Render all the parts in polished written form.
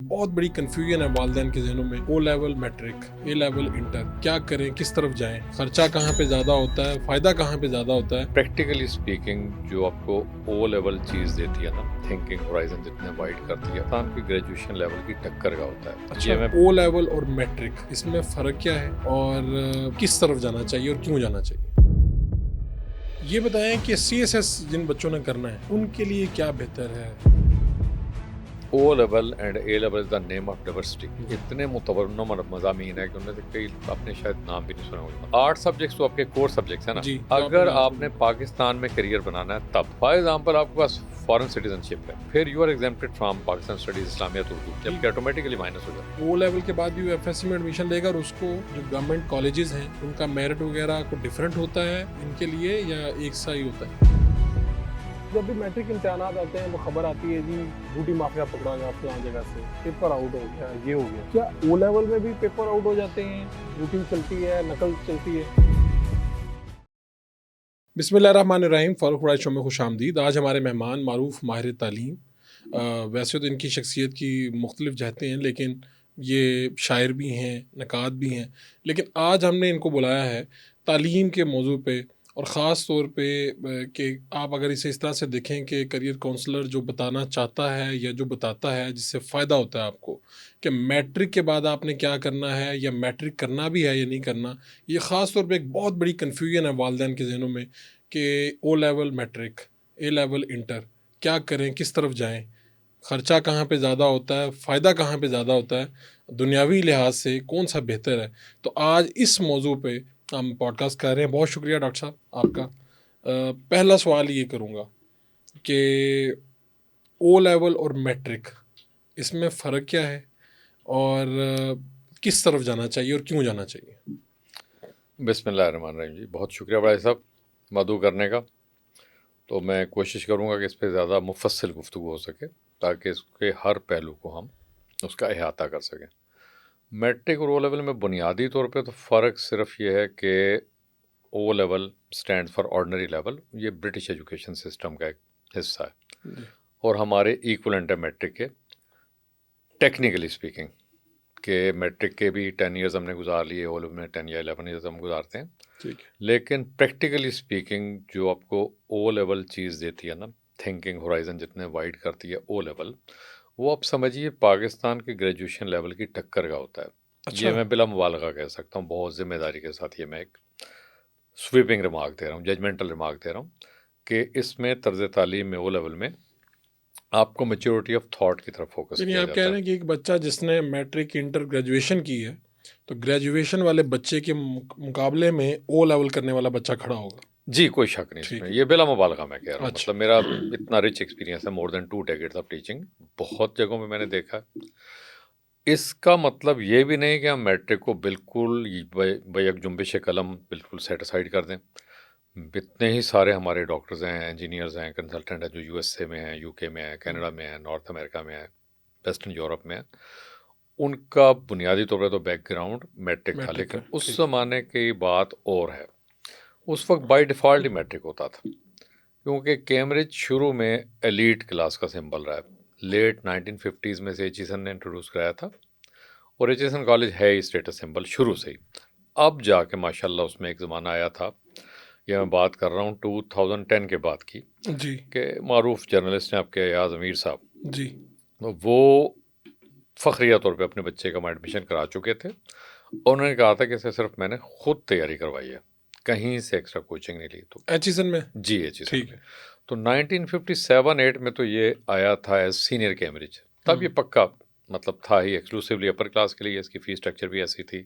बहुत बड़ी कन्फ्यूजन है वालिदैन के ज़हनों में। ओ लेवल मैट्रिक, ए लेवल इंटर, क्या करें, किस तरफ जाएं, खर्चा कहाँ पे ज़्यादा होता है, फ़ायदा कहाँ पे ज़्यादा होता है। प्रैक्टिकली स्पीकिंग जो आपको ओ लेवल चीज़ देती है ना, थिंकिंग होराइजन जितने वाइड करती है, इंसान की ग्रेजुएशन लेवल की टक्कर का होता है। अच्छा, ओ लेवल और मैट्रिक, इसमें फ़र्क क्या है और किस तरफ जाना चाहिए और क्यों जाना चाहिए? ये बताएं कि CSS जिन बच्चों ने करना है उनके लिए क्या बेहतर है। O level and A level is the name of diversity. इतने मुतवन्नो मज़ामीन है कि उनमें से कई आपने शायद नाम भी नहीं सुना होगा। 8 सब्जेक्ट्स तो आपके कोर सब्जेक्ट्स हैं ना। जी, जो आपने अगर नाम आपने सुना। पाकिस्तान में करियर बनाना है तब फॉर एग्जांपल आपके पास फॉरेन सिटीजनशिप है, फिर you are exempted from Pakistan studies Islamiat Urdu, जबकि ऑटोमेटिकली माइनस हो जाता है। ओ लेवल के बाद भी वो FSC में एडमिशन लेगा और उसको जो गवर्नमेंट कॉलेजेस हैं उनका मेरिट वगैरह को डिफरेंट होता है इनके लिए या एक सा ही होता है। जब भी मैट्रिक इम्तिहानात आते हैं वो खबर आती है जी बूटी माफिया पकड़ा गया फलां जगह से, पेपर आउट हो गया, ये हो गया। क्या ओ लेवल में भी पेपर आउट हो जाते हैं, बूटी चलती है, नकल चलती है? बिस्मिल्लाहिर्रहमानिर्रहीम। फ़ारूक राय शो में खुश आमदीद। आज हमारे मेहमान मारूफ माहिर तालीम, वैसे तो इनकी शख्सियत की मुख्तलिफ जहतें हैं लेकिन ये शायर भी हैं, नक़ाद भी हैं, लेकिन आज हमने इनको बुलाया है तालीम के मौजू पे और ख़ास तौर पे कि आप अगर इसे इस तरह से देखें कि करियर काउंसलर जो बताना चाहता है या जो बताता है जिससे फ़ायदा होता है आपको कि मैट्रिक के बाद आपने क्या करना है या मैट्रिक करना भी है या नहीं करना। ये ख़ास तौर पे एक बहुत बड़ी कन्फ्यूजन है वालिदैन के ज़हनों में कि ओ लेवल मैट्रिक, ए लेवल इंटर, क्या करें, किस तरफ जाएं, खर्चा कहाँ पे ज़्यादा होता है, फ़ायदा कहाँ पे ज़्यादा होता है, दुनियावी लिहाज से कौन सा बेहतर है। तो आज इस मौजू पे हम पॉडकास्ट कर रहे हैं। बहुत शुक्रिया डॉक्टर साहब आपका। पहला सवाल ये करूँगा कि ओ लेवल और मैट्रिक, इसमें फ़र्क क्या है और किस तरफ जाना चाहिए और क्यों जाना चाहिए। बिस्मिल्लाहिर्रहमानिर्रहीम जी, बहुत शुक्रिया भाई साहब मदू करने का। तो मैं कोशिश करूँगा कि इस पर ज़्यादा मुफस्सिल गुफ्तगू हो सके ताकि इसके हर पहलू को हम उसका अहाता कर सकें। मैट्रिक और ओ लेवल में बुनियादी तौर पे तो फ़र्क सिर्फ ये है कि O level stand for ordinary level, ये ब्रिटिश एजुकेशन सिस्टम का एक हिस्सा है और हमारे इक्वलेंट है मैट्रिक के। टेक्निकली स्पीकिंग के मैट्रिक के भी 10 ईयर्स हमने गुजार लिए, ओ लेवल में 10 या 11 ईयर्स हम गुजारते हैं। ठीक है। लेकिन प्रैक्टिकली स्पीकिंग जो आपको ओ लेवल चीज़ देती है ना, थिंकिंग होराइजन जितने वाइड करती है ओ लेवल, वो आप समझिए पाकिस्तान के ग्रेजुएशन लेवल की टक्कर का होता है। ये अच्छा। मैं बिला मुबालगा कह सकता हूँ, बहुत जिम्मेदारी के साथ ये मैं एक स्वीपिंग रिमार्क दे रहा हूँ, जजमेंटल रिमार्क दे रहा हूँ कि इसमें तर्ज तालीम में ओ लेवल में आपको मेच्योरिटी ऑफ थॉट की तरफ फोकस यानी किया आप कह जाता रहे है। हैं कि एक बच्चा जिसने मैट्रिक इंटर ग्रेजुएशन की है तो ग्रेजुएशन वाले बच्चे के मुकाबले में ओ लेवल करने वाला बच्चा खड़ा होगा। जी, कोई शक नहीं ठीक इसमें, है। ये बिला मुबालगा मैं कह रहा हूँ। अच्छा। मतलब मेरा इतना रिच एक्सपीरियंस है, more than 2 decades of teaching, बहुत जगहों में मैंने देखा है। इसका मतलब ये भी नहीं कि हम मैट्रिक को बिल्कुल बैक जुम्बिश कलम बिल्कुल सेट असाइड कर दें। इतने ही सारे हमारे डॉक्टर्स हैं, इंजीनियर्स हैं, कंसल्टेंट हैं जो USA में हैं, UK में हैं, कनाडा में हैं, नॉर्थ अमेरिका में हैं, वेस्टर्न यूरोप में हैं। उनका बुनियादी तौर पर तो बैकग्राउंड मैट्रिक था, मैट्रिक लेकिन का। उस ठीक। ज़माने की बात और है। उस वक्त बाय डिफ़ॉल्ट ही मैट्रिक होता था, क्योंकि कैम्ब्रिज शुरू में एलीट क्लास का सिंबल रहा है। लेट 1950s में से एचिसन ने इंट्रोड्यूस कराया था और एचिसन कॉलेज है ही स्टेटस सिंबल शुरू से ही। अब जाके माशाल्लाह उसमें एक ज़माना आया था, ये मैं बात कर रहा हूँ 2010 के बाद की, जी। कि मारूफ जर्नलिस्ट हैं आपके अयाज अमीर साहब, जी। तो वो फ़ख्रिया तौर पे अपने बच्चे का एडमिशन करा चुके थे और उन्होंने कहा था कि इसे सिर्फ मैंने खुद तैयारी करवाई है, कहीं से एक्स्ट्रा कोचिंग नहीं ली। तो एचिसन में। जी एचिसन ठीक में है। तो 1957-8 में तो ये आया था एज सीनियर कैम्ब्रिज। तब ये पक्का मतलब था ही एक्सक्लूसिवली अपर क्लास के लिए, इसकी फ़ीस स्ट्रक्चर भी ऐसी थी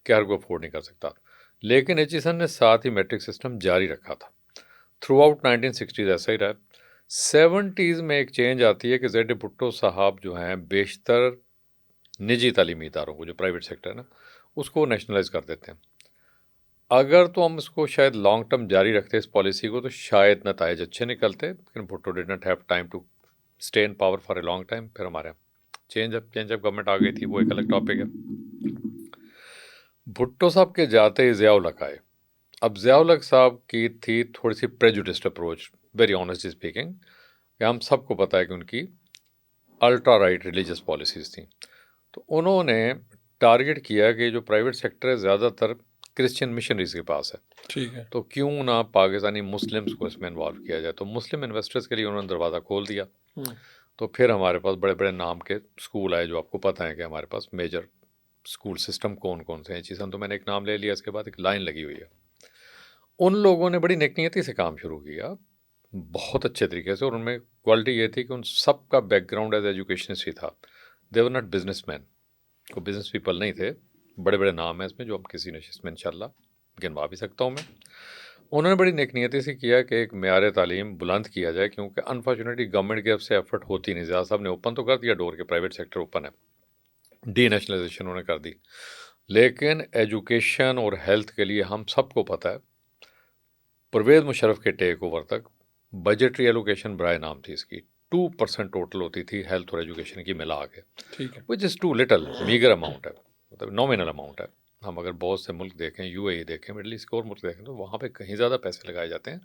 कि हर कोई अफोर्ड नहीं कर सकता। लेकिन एचिसन ने साथ ही मैट्रिक सिस्टम जारी रखा था थ्रू आउट 1960s, ऐसा ही रहा। 70s में एक चेंज आती है कि जेड भुट्टो साहब जो हैं बेशतर निजी तालीमी इदारों को, जो प्राइवेट सेक्टर है ना, उसको नेशनलाइज कर देते हैं। अगर तो हम इसको शायद लॉन्ग टर्म जारी रखते इस पॉलिसी को तो शायद नताइज अच्छे निकलते, लेकिन Bhutto did not have time to stay in power for a long time. फिर हमारे चेंज अप गवर्नमेंट आ गई थी, वो एक अलग टॉपिक है। भुट्टो साहब के जाते ही ज़िया उल हक आए। अब ज़िया उल हक साहब की थी थोड़ी सी prejudiced approach, very honestly speaking, कि हम सबको पता है कि उनकी अल्ट्रा राइट रिलीजियस पॉलिसीज़ थी। तो उन्होंने टारगेट किया कि जो प्राइवेट सेक्टर है ज़्यादातर क्रिश्चियन मिशनरीज के पास है, ठीक है। तो क्यों ना पाकिस्तानी मुस्लिम्स को इसमें इन्वॉल्व किया जाए। तो मुस्लिम इन्वेस्टर्स के लिए उन्होंने दरवाज़ा खोल दिया। हम्म, तो फिर हमारे पास बड़े बड़े नाम के स्कूल आए, जो आपको पता है कि हमारे पास मेजर स्कूल सिस्टम कौन कौन से हैं। चीज़ें तो मैंने एक नाम ले लिया, इसके बाद एक लाइन लगी हुई है। उन लोगों ने बड़ी नेकनीयती से काम शुरू किया, बहुत अच्छे तरीके से, और उनमें क्वालिटी ये थी कि उन सब का बैकग्राउंड एज एजुकेशनिस्ट ही था। दे वर नॉट बिजनेसमैन, को बिजनेस पीपल नहीं थे। बड़े बड़े नाम हैं इसमें, जो हम किसी नशिश में इंशाल्लाह गिनवा भी सकता हूँ मैं। उन्होंने बड़ी नेकनीयती से किया कि एक मेयार तालीम बुलंद किया जाए, क्योंकि अनफॉर्चुनेटली गवर्नमेंट की तरफ से एफर्ट होती नहीं। ज़्यादा साहब ने ओपन तो कर दिया डोर के प्राइवेट सेक्टर ओपन है, डी नेशनलाइजेशन उन्होंने कर दी, लेकिन एजुकेशन और हेल्थ के लिए हम सबको पता है, परवेज़ मुशर्रफ के टेक ओवर तक बजटरी एलोकेशन बराए नाम थी इसकी 2% टोटल होती थी हेल्थ और एजुकेशन की मिला के, ठीक है। Which is too little, meagre amount है, मतलब नॉमिनल अमाउंट है। हम अगर बहुत से मुल्क देखें, यूएई देखें, मिडल ईस्ट के और मुल्क देखें, तो वहाँ पे कहीं ज़्यादा पैसे लगाए जाते हैं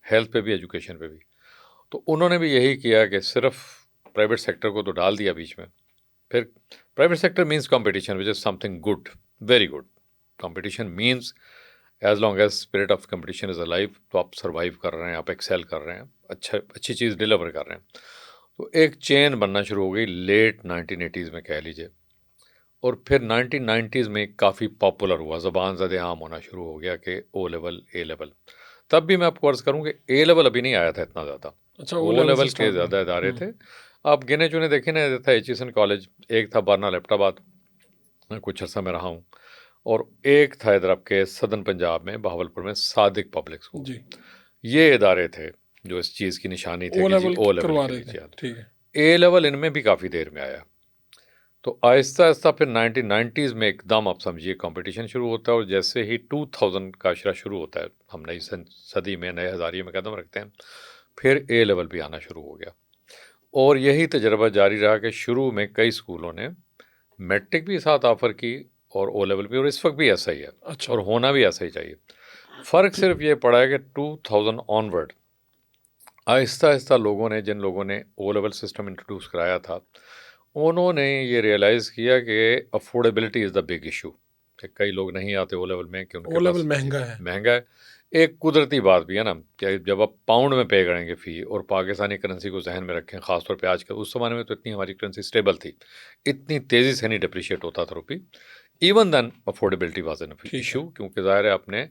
हेल्थ पे भी, एजुकेशन पे भी। तो उन्होंने भी यही किया कि सिर्फ प्राइवेट सेक्टर को तो डाल दिया बीच में। फिर private sector means competition, which is something good, very good. Competition means as long as spirit of competition is alive, तो आप सर्वाइव कर रहे हैं, आप एक्सेल कर रहे हैं, अच्छी चीज़ डिलीवर कर रहे हैं। तो एक चेन बनना शुरू हो गई लेट 1980s में कह लीजिए, और फिर 1990s में काफ़ी पॉपुलर हुआ, ज़बान ज़द आम होना शुरू हो गया कि ओ लेवल, ए लेवल। तब भी मैं आपको अर्ज़ करूँ कि ए लेवल अभी नहीं आया था इतना ज़्यादा, अच्छा, ओ लेवल से लेवल के स्टार्ट हुआ। ज़्यादा इदारे थे। आप गिने चुने देखें ना, था एचिसन कॉलेज, एक था बारना लेफ्टाबाद, मैं कुछ अर्सा में रहा हूँ, और एक था इधर आपके सदर्न पंजाब में बहावलपुर में सादिक पब्लिक स्कूल। जी। ये इदारे थे जो इस चीज़ की निशानी थे ओ कि जी लेवल ओ लेवल करवा के रहे लिए थे। चाहिए। ठीक है। ए लेवल इनमें भी काफ़ी देर में आया। तो आहिस्ता आहिस्ता फिर 1990s में एकदम आप समझिए कंपटीशन शुरू होता है, और जैसे ही 2000 का अशरा शुरू होता है, हम नई सदी में, नए हज़ारिये में कदम रखते हैं, फिर ए लेवल भी आना शुरू हो गया। और यही तजर्बा जारी रहा कि शुरू में कई स्कूलों ने मैट्रिक भी साथ ऑफ़र की और ओ लेवल भी, और इस वक्त भी ऐसा ही है, अच्छा। और होना भी ऐसा ही चाहिए। फ़र्क सिर्फ ये पड़ा है कि 2000 ऑनवर्ड आहिस्ता आहिस्ता लोगों ने, जिन लोगों ने ओ लेवल सिस्टम इंट्रोड्यूस कराया था, उन्होंने ये रियलाइज़ किया कि affordability is the big issue, कि कई लोग नहीं आते ओ लेवल में कि उनके ओ लेवल पास महंगा है। महंगा है। एक कुदरती बात भी है ना, कि जब आप पाउंड में पे करेंगे फ़ी, और पाकिस्तानी करेंसी को जहन में रखें, ख़ासतौर पे आज के, उस ज़माने में तो इतनी हमारी करेंसी स्टेबल थी, इतनी तेज़ी से नहीं डिप्रिशिएट होता था rupee. Even then affordability was an ठीक है। इशू, क्योंकि ज़ाहिर है आपने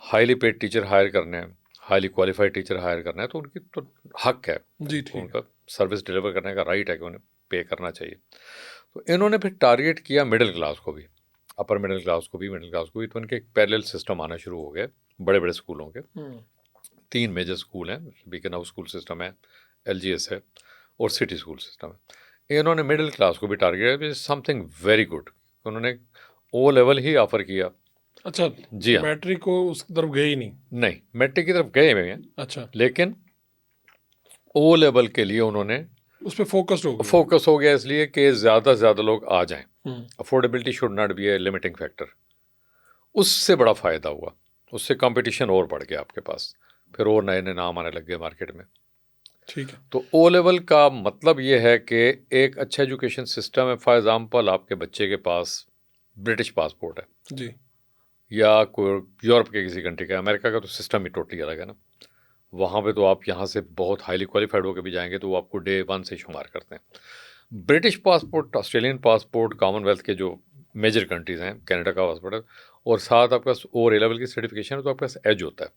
हाईली पेड टीचर हायर करने हैं, हाईली क्वालिफाइड टीचर हायर करना है, तो उनकी तो हक है, जी, ठीक है। उनका सर्विस डिलीवर करने का राइट है कि उन्हें पे करना चाहिए। तो इन्होंने फिर टारगेट किया मिडिल क्लास को भी, अपर मिडिल क्लास को भी, मिडिल क्लास को भी। तो उनके एक पैरेलल सिस्टम आना शुरू हो गए बड़े बड़े स्कूलों के। 3 मेजर स्कूल हैं, बीकन हाउस स्कूल सिस्टम है, एलजीएस है, और सिटी स्कूल सिस्टम है। इन्होंने मिडिल क्लास को भी टारगेट किया, समथिंग वेरी गुड। उन्होंने ओ लेवल ही ऑफ़र किया। अच्छा, जी हाँ, मैट्रिक को उस तरफ गए ही नहीं। नहीं मैट्रिक की तरफ गए हुए हैं, अच्छा, लेकिन ओ लेवल के लिए उन्होंने उस पे फोकस्ड हो गए। फोकस हो गया, इसलिए कि ज़्यादा से ज़्यादा लोग आ जाएं। Hmm, affordability should not be a limiting factor. उससे बड़ा फ़ायदा हुआ, उससे कंपटीशन और बढ़ गया आपके पास, फिर और नए नए नाम आने लग गए मार्केट में। ठीक है। तो ओ लेवल का मतलब ये है कि एक अच्छा एजुकेशन सिस्टम है। फॉर एग्ज़ाम्पल, आपके बच्चे के पास ब्रिटिश पासपोर्ट है, जी। या कोई यूरोप के किसी कंट्री का, अमेरिका का तो सिस्टम ही टोटली अलग है ना। वहाँ पे तो आप यहाँ से बहुत हाईली क्वालिफाइड होकर भी जाएंगे तो वो आपको डे 1 से शुमार करते हैं। British passport, Australian passport, Commonwealth के जो मेजर कंट्रीज़ हैं, कनाडा का पासपोर्ट है, और साथ आपके पास और ए लेवल की सर्टिफिकेशन है, तो आपके पास एज होता है,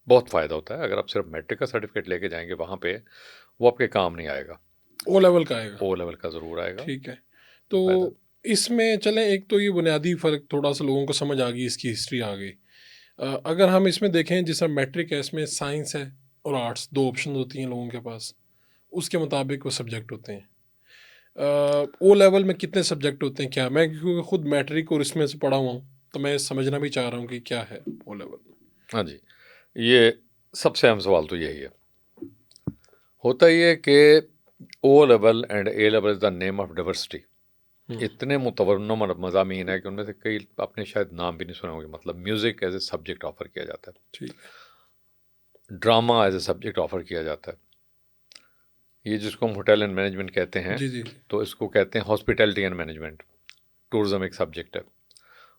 बहुत फ़ायदा होता है। अगर आप सिर्फ मैट्रिक का सर्टिफिकेट लेके जाएंगे वहाँ पे, वो आपके काम नहीं आएगा। ओ लेवल का आएगा। ओ लेवल का ज़रूर आएगा। ठीक है। तो फ़ायदा। इसमें चलें, एक तो ये बुनियादी फ़र्क थोड़ा सा लोगों को समझ आ गई, इसकी हिस्ट्री आ गई। अगर हम इसमें देखें, जैसा मैट्रिक है, इसमें साइंस है और आर्ट्स, दो ऑप्शन होती हैं लोगों के पास, उसके मुताबिक वो सब्जेक्ट होते हैं। ओ लेवल में कितने सब्जेक्ट होते हैं, क्या? मैं क्योंकि खुद मैट्रिक और इसमें से पढ़ा हुआ हूँ, तो मैं समझना भी चाह रहा हूँ कि क्या है ओ लेवल में। हाँ जी, ये सबसे अहम सवाल तो यही है। होता ये कि O level and A level is the name of diversity. इतने मुतवन्नो मज़ामीन है कि उनमें से कई आपने शायद नाम भी नहीं सुने होंगे। मतलब music as a subject offer किया जाता है, ठीक है। Drama as a subject offer किया जाता है, ये जिसको हम होटल एंड मैनेजमेंट कहते हैं, जी जी तो इसको कहते हैं हॉस्पिटैलिटी एंड मैनेजमेंट। टूरिज्म एक सब्जेक्ट है।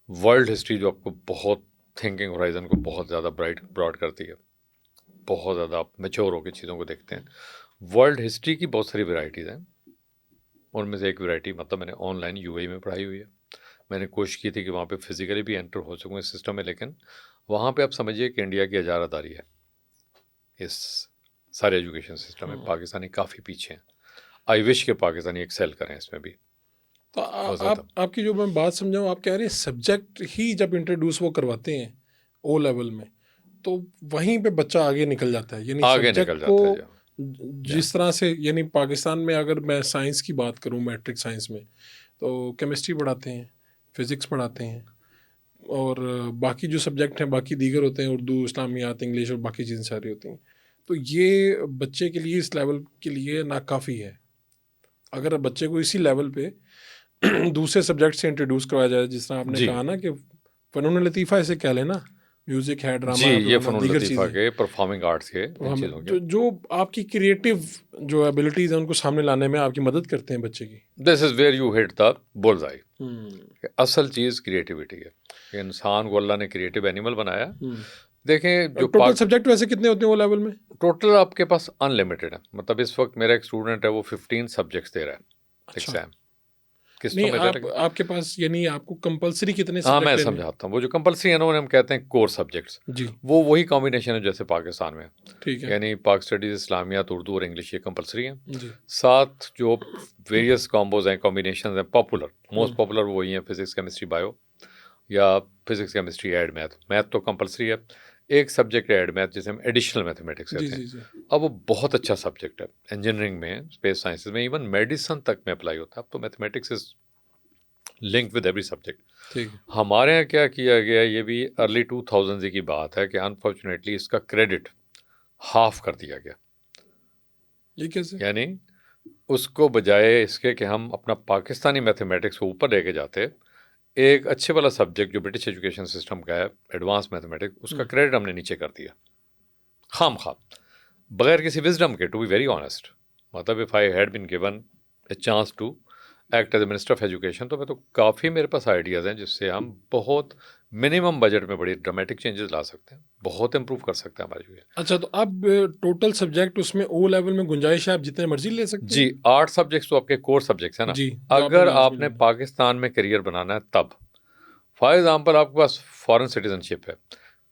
वर्ल्ड हिस्ट्री जो आपको बहुत थिंकिंग होराइजन को बहुत ज़्यादा ब्रॉड करती है, बहुत ज़्यादा आप मैच्योर होकर चीज़ों को देखते हैं। वर्ल्ड हिस्ट्री की बहुत सारी वैरायटीज़ हैं, उनमें से एक वैरायटी मतलब मैंने ऑनलाइन यूएई में पढ़ाई हुई है। मैंने कोशिश की थी कि वहाँ पे फिजिकली भी एंटर हो सकूँ इस सिस्टम में, लेकिन वहाँ पे आप समझिए कि इंडिया की इजारादारी है इस सारे एजुकेशन सिस्टम में। पाकिस्तानी काफ़ी पीछे हैं। आई विश के पाकिस्तानी एक्सेल करें इसमें भी। तो बहुत ज़्यादा। आपकी जो मैं बात समझाऊँ, आप कह रहे हैं सब्जेक्ट ही जब इंट्रोड्यूस वो करवाते हैं ओ लेवल में, तो वहीं पे बच्चा आगे निकल जाता है। यानी आगे सब्जेक्ट निकल को जाता है जी। जिस तरह से, यानी पाकिस्तान में अगर मैं साइंस की बात करूँ, मैट्रिक साइंस में तो केमिस्ट्री पढ़ाते हैं, फिज़िक्स पढ़ाते हैं, और बाकी जो सब्जेक्ट हैं बाकी दीगर होते हैं, उर्दू, इस्लामियात, इंग्लिश और बाकी चीज़ें सारी होती हैं। तो ये बच्चे के लिए, इस लेवल के लिए नाकाफ़ी है। अगर बच्चे को इसी लेवल पे दूसरे सब्जेक्ट से इंट्रोड्यूस करवाया जाए, जिस तरह आपने जी कहा ना कि फ़नून लतीफ़ा इसे कह लेना, म्यूज़िक है, जी, ड्रामा है, ये फलाना फ़नून दीगर लतीफ़ा चीज़ें। के परफॉर्मिंग आर्ट्स के तो इन हम चीज़ों के। जो आपकी क्रिएटिव जो एबिलिटीज़ हैं उनको सामने लाने में आपकी मदद करते हैं बच्चे की। This is where you hit the bullseye. Hmm असल चीज़ क्रिएटिविटी है कि इंसान को अल्लाह ने क्रिएटिव एनिमल बनाया। हम्म। देखें जो टोटल सब्जेक्ट वैसे कितने होते हैं वो लेवल में? टोटल आपके पास अनलिमिटेड है। मतलब इस वक्त मेरा एक स्टूडेंट है, वो 15 सब्जेक्ट्स दे रहा है अच्छा। एग्जाम, किस्तों नहीं, में दे रहा है। आपके पास यानी आपको कंपलसरी कितने हाँ, मैं सब्जेक्ट लेने हैं? समझाता हूँ। वो जो कंपलसरी है ना, उन्हें हम कहते हैं कोर सब्जेक्ट्स। जी, वो वही कॉम्बिनेशन है जैसे पाकिस्तान में है। ठीक है। यानी पाक स्टडीज़, इस्लामियात, उर्दू और इंग्लिश ये कंपलसरी हैं। जी। साथ जो वेरियस कॉम्बोज हैं, कॉम्बिनेशन हैं, पॉपुलर, मोस्ट हम्म, पॉपुलर वही हैं फिजिक्स, केमिस्ट्री, बायो, या physics, chemistry, add math. Math तो कंपलसरी है। एक सब्जेक्ट है ऐड मैथ, जिसे हम एडिशनल मैथमेटिक्स जी कहते हैं। जी जी। अब वो बहुत अच्छा सब्जेक्ट है इंजीनियरिंग में, स्पेस साइंसेज में, इवन मेडिसिन तक में अप्लाई होता है। अब तो mathematics is link with every subject. ठीक है। हमारे यहाँ क्या किया गया, ये भी अर्ली 2000 की बात है कि अनफॉर्चुनेटली इसका क्रेडिट हाफ कर दिया गया। ये कैसे? यानी उसको बजाय इसके कि हम अपना पाकिस्तानी मैथमेटिक्स को ऊपर लेके जाते, एक अच्छे वाला सब्जेक्ट जो ब्रिटिश एजुकेशन सिस्टम का है, एडवांस मैथमेटिक्स, उसका क्रेडिट हमने नीचे कर दिया खाम खा, बगैर किसी विजडम के। टू बी वेरी ऑनेस्ट, मतलब if I had been given a chance to act as a minister of education, तो मैं तो काफ़ी मेरे पास आइडियाज़ हैं जिससे हम बहुत मिनिमम बजट में बड़ी ड्रामेटिक चेंजेस ला सकते हैं, बहुत इंप्रूव कर सकते हैं हमारी एजुकेशन। अच्छा, तो अब टोटल सब्जेक्ट उसमें ओ लेवल में गुंजाइश है, आप जितने मर्जी ले सकते जी, हैं? 8 सब्जेक्ट्स तो आपके कोर सब्जेक्ट्स हैं ना। जी, जो आपने अगर लास्ट में आपने लेना। पाकिस्तान में करियर बनाना है तब, फॉर एग्जांपल आपके पास फॉरेन सिटीजनशिप है,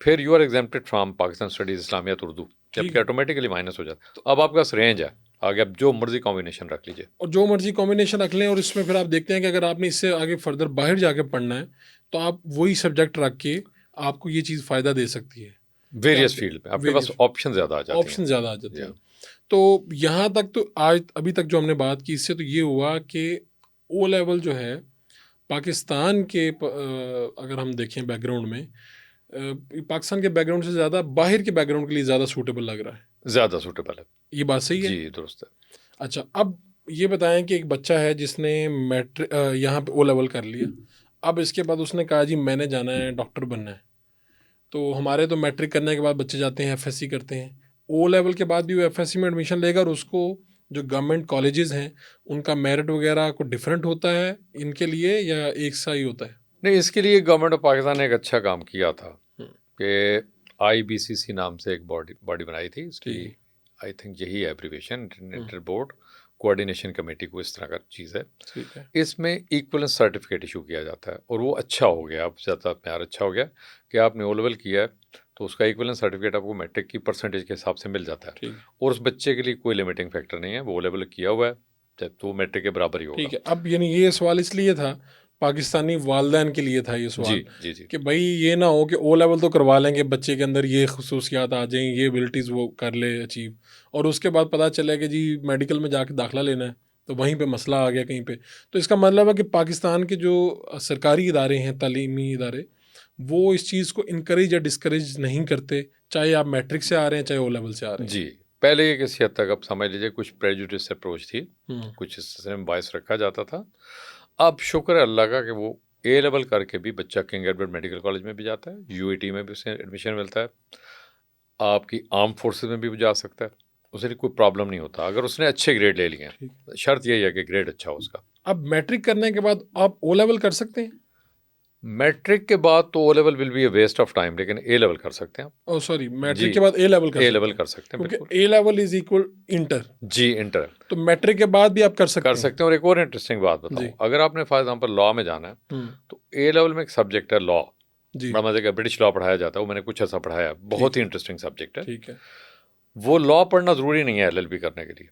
फिर you are exempted from Pakistan studies, Islamiat, Urdu, ठीक जबकि है। ऑटोमेटिकली माइनस हो जाता है। तो अब आपके पास रेंज है, आगे आप जो मर्जी कॉम्बिनेशन रख लीजिए। और जो मर्जी कॉम्बिनेशन रख लें, और इसमें फिर आप देखते हैं कि अगर आपने इससे आगे फर्दर बाहर जाके पढ़ना है, तो आप वही सब्जेक्ट रख के आपको ये चीज़ फ़ायदा दे सकती है कि वेरियस आप फील्ड में आपके पास वेरियस ऑप्शन ज़्यादा आ जाती हैं। ऑप्शन ज़्यादा आ जाते या हैं। तो यहाँ तक तो आज अभी तक जो हमने बात की, इससे तो ये हुआ कि ओ लेवल जो है पाकिस्तान के अगर हम देखें बैकग्राउंड में, पाकिस्तान के बैकग्राउंड से ज़्यादा बाहर के बैकग्राउंड के लिए ज़्यादा सूटेबल लग रहा है। ज़्यादा सूटेबल है। ये बात सही है? जी, दुरुस्त है। अच्छा, अब ये बताएं कि एक बच्चा है जिसने मैट्रिक यहाँ पे ओ लेवल कर लिया, अब इसके बाद उसने कहा जी मैंने जाना है, डॉक्टर बनना है। तो हमारे तो मैट्रिक करने के बाद बच्चे जाते हैं एफएससी करते हैं। ओ लेवल के बाद भी वो एफएससी में एडमिशन लेगा, और उसको जो गवर्नमेंट कॉलेजेस हैं उनका मेरिट वगैरह को डिफरेंट होता है इनके लिए, या एक सा ही होता है? नहीं, इसके लिए गवर्नमेंट ऑफ पाकिस्तान ने एक अच्छा काम किया था हम्म, कि IBCC नाम से एक बॉडी बनाई थी। इसकी ठीक है। आई थिंक यही है abbreviation, inter board coordination committee, को इस तरह का चीज़ है। ठीक है। इसमें इक्वलेंस सर्टिफिकेट इशू किया जाता है, और वो अच्छा हो गया, अब ज़्यादा प्यार अच्छा हो गया कि आपने ओ लेवल किया है तो उसका इक्वलेंस सर्टिफिकेट आपको मैट्रिक की परसेंटेज के हिसाब से मिल जाता है। ठीक है। और उस बच्चे के लिए कोई लिमिटिंग फैक्टर नहीं है, वो ओ लेवल किया हुआ है जब तो मैट्रिक के बराबर ही होगा। ठीक है। अब यानी ये सवाल इसलिए था, पाकिस्तानी वालदैन के लिए था ये जी सवाल, जी जी। कि भाई ये ना हो कि ओ लेवल तो करवा लेंगे, बच्चे के अंदर ये खसूसियात आ जाएं, ये एबिलिटीज़ वो कर ले अचीव, और उसके बाद पता चले कि जी मेडिकल में जाके दाखिला लेना है, तो वहीं पे मसला आ गया कहीं पे। तो इसका मतलब है कि पाकिस्तान के जो सरकारी इदारे हैं, तालीमी इदारे, वो इस चीज़ को इनकरेज या डिस्करेज नहीं करते, चाहे आप मैट्रिक से आ रहे हैं चाहे ओ लेवल से आ रहे हैं। जी, पहले ये किसी हद तक आप समझ लीजिए कुछ प्रेजुडिस अप्रोच थी, हम्म, कुछ इस सिलसिले में बायस रखा जाता था। अब शुक्र है अल्लाह का कि वो ए लेवल करके भी बच्चा किंग एडवर्ड मेडिकल कॉलेज में भी जाता है, UAT में भी उसे एडमिशन मिलता है, आपकी आर्म फोर्सेस में भी वो जा सकता है, उसे कोई प्रॉब्लम नहीं होता अगर उसने अच्छे ग्रेड ले लिए हैं। शर्त यही है कि ग्रेड अच्छा हो उसका। अब मैट्रिक करने के बाद आप ओ लेवल कर सकते हैं? मैट्रिक के बाद तो O level will be a waste of time, लेकिन ए लेवल कर सकते हैं आप। ओ सॉरी, जी, मैट्रिक के बाद ए लेवल कर ए सकते लेवल हैं, कर सकते हैं क्योंकि बिल्कुल। A level is equal inter. जी, इंटर तो मैट्रिक के बाद भी आप कर सकते कर सकते हैं। और एक और इंटरेस्टिंग बात जी। बताऊं, अगर आपने फॉर एग्जांपल लॉ में जाना है हैं। तो ए लेवल में एक सब्जेक्ट है लॉ, जी, बड़ा मजे का ब्रिटिश लॉ पढ़ाया जाता है, वो मैंने कुछ ऐसा पढ़ाया है, बहुत ही इंटरेस्टिंग सब्जेक्ट है। ठीक है। वो लॉ पढ़ना ज़रूरी नहीं है एलएलबी करने के लिए।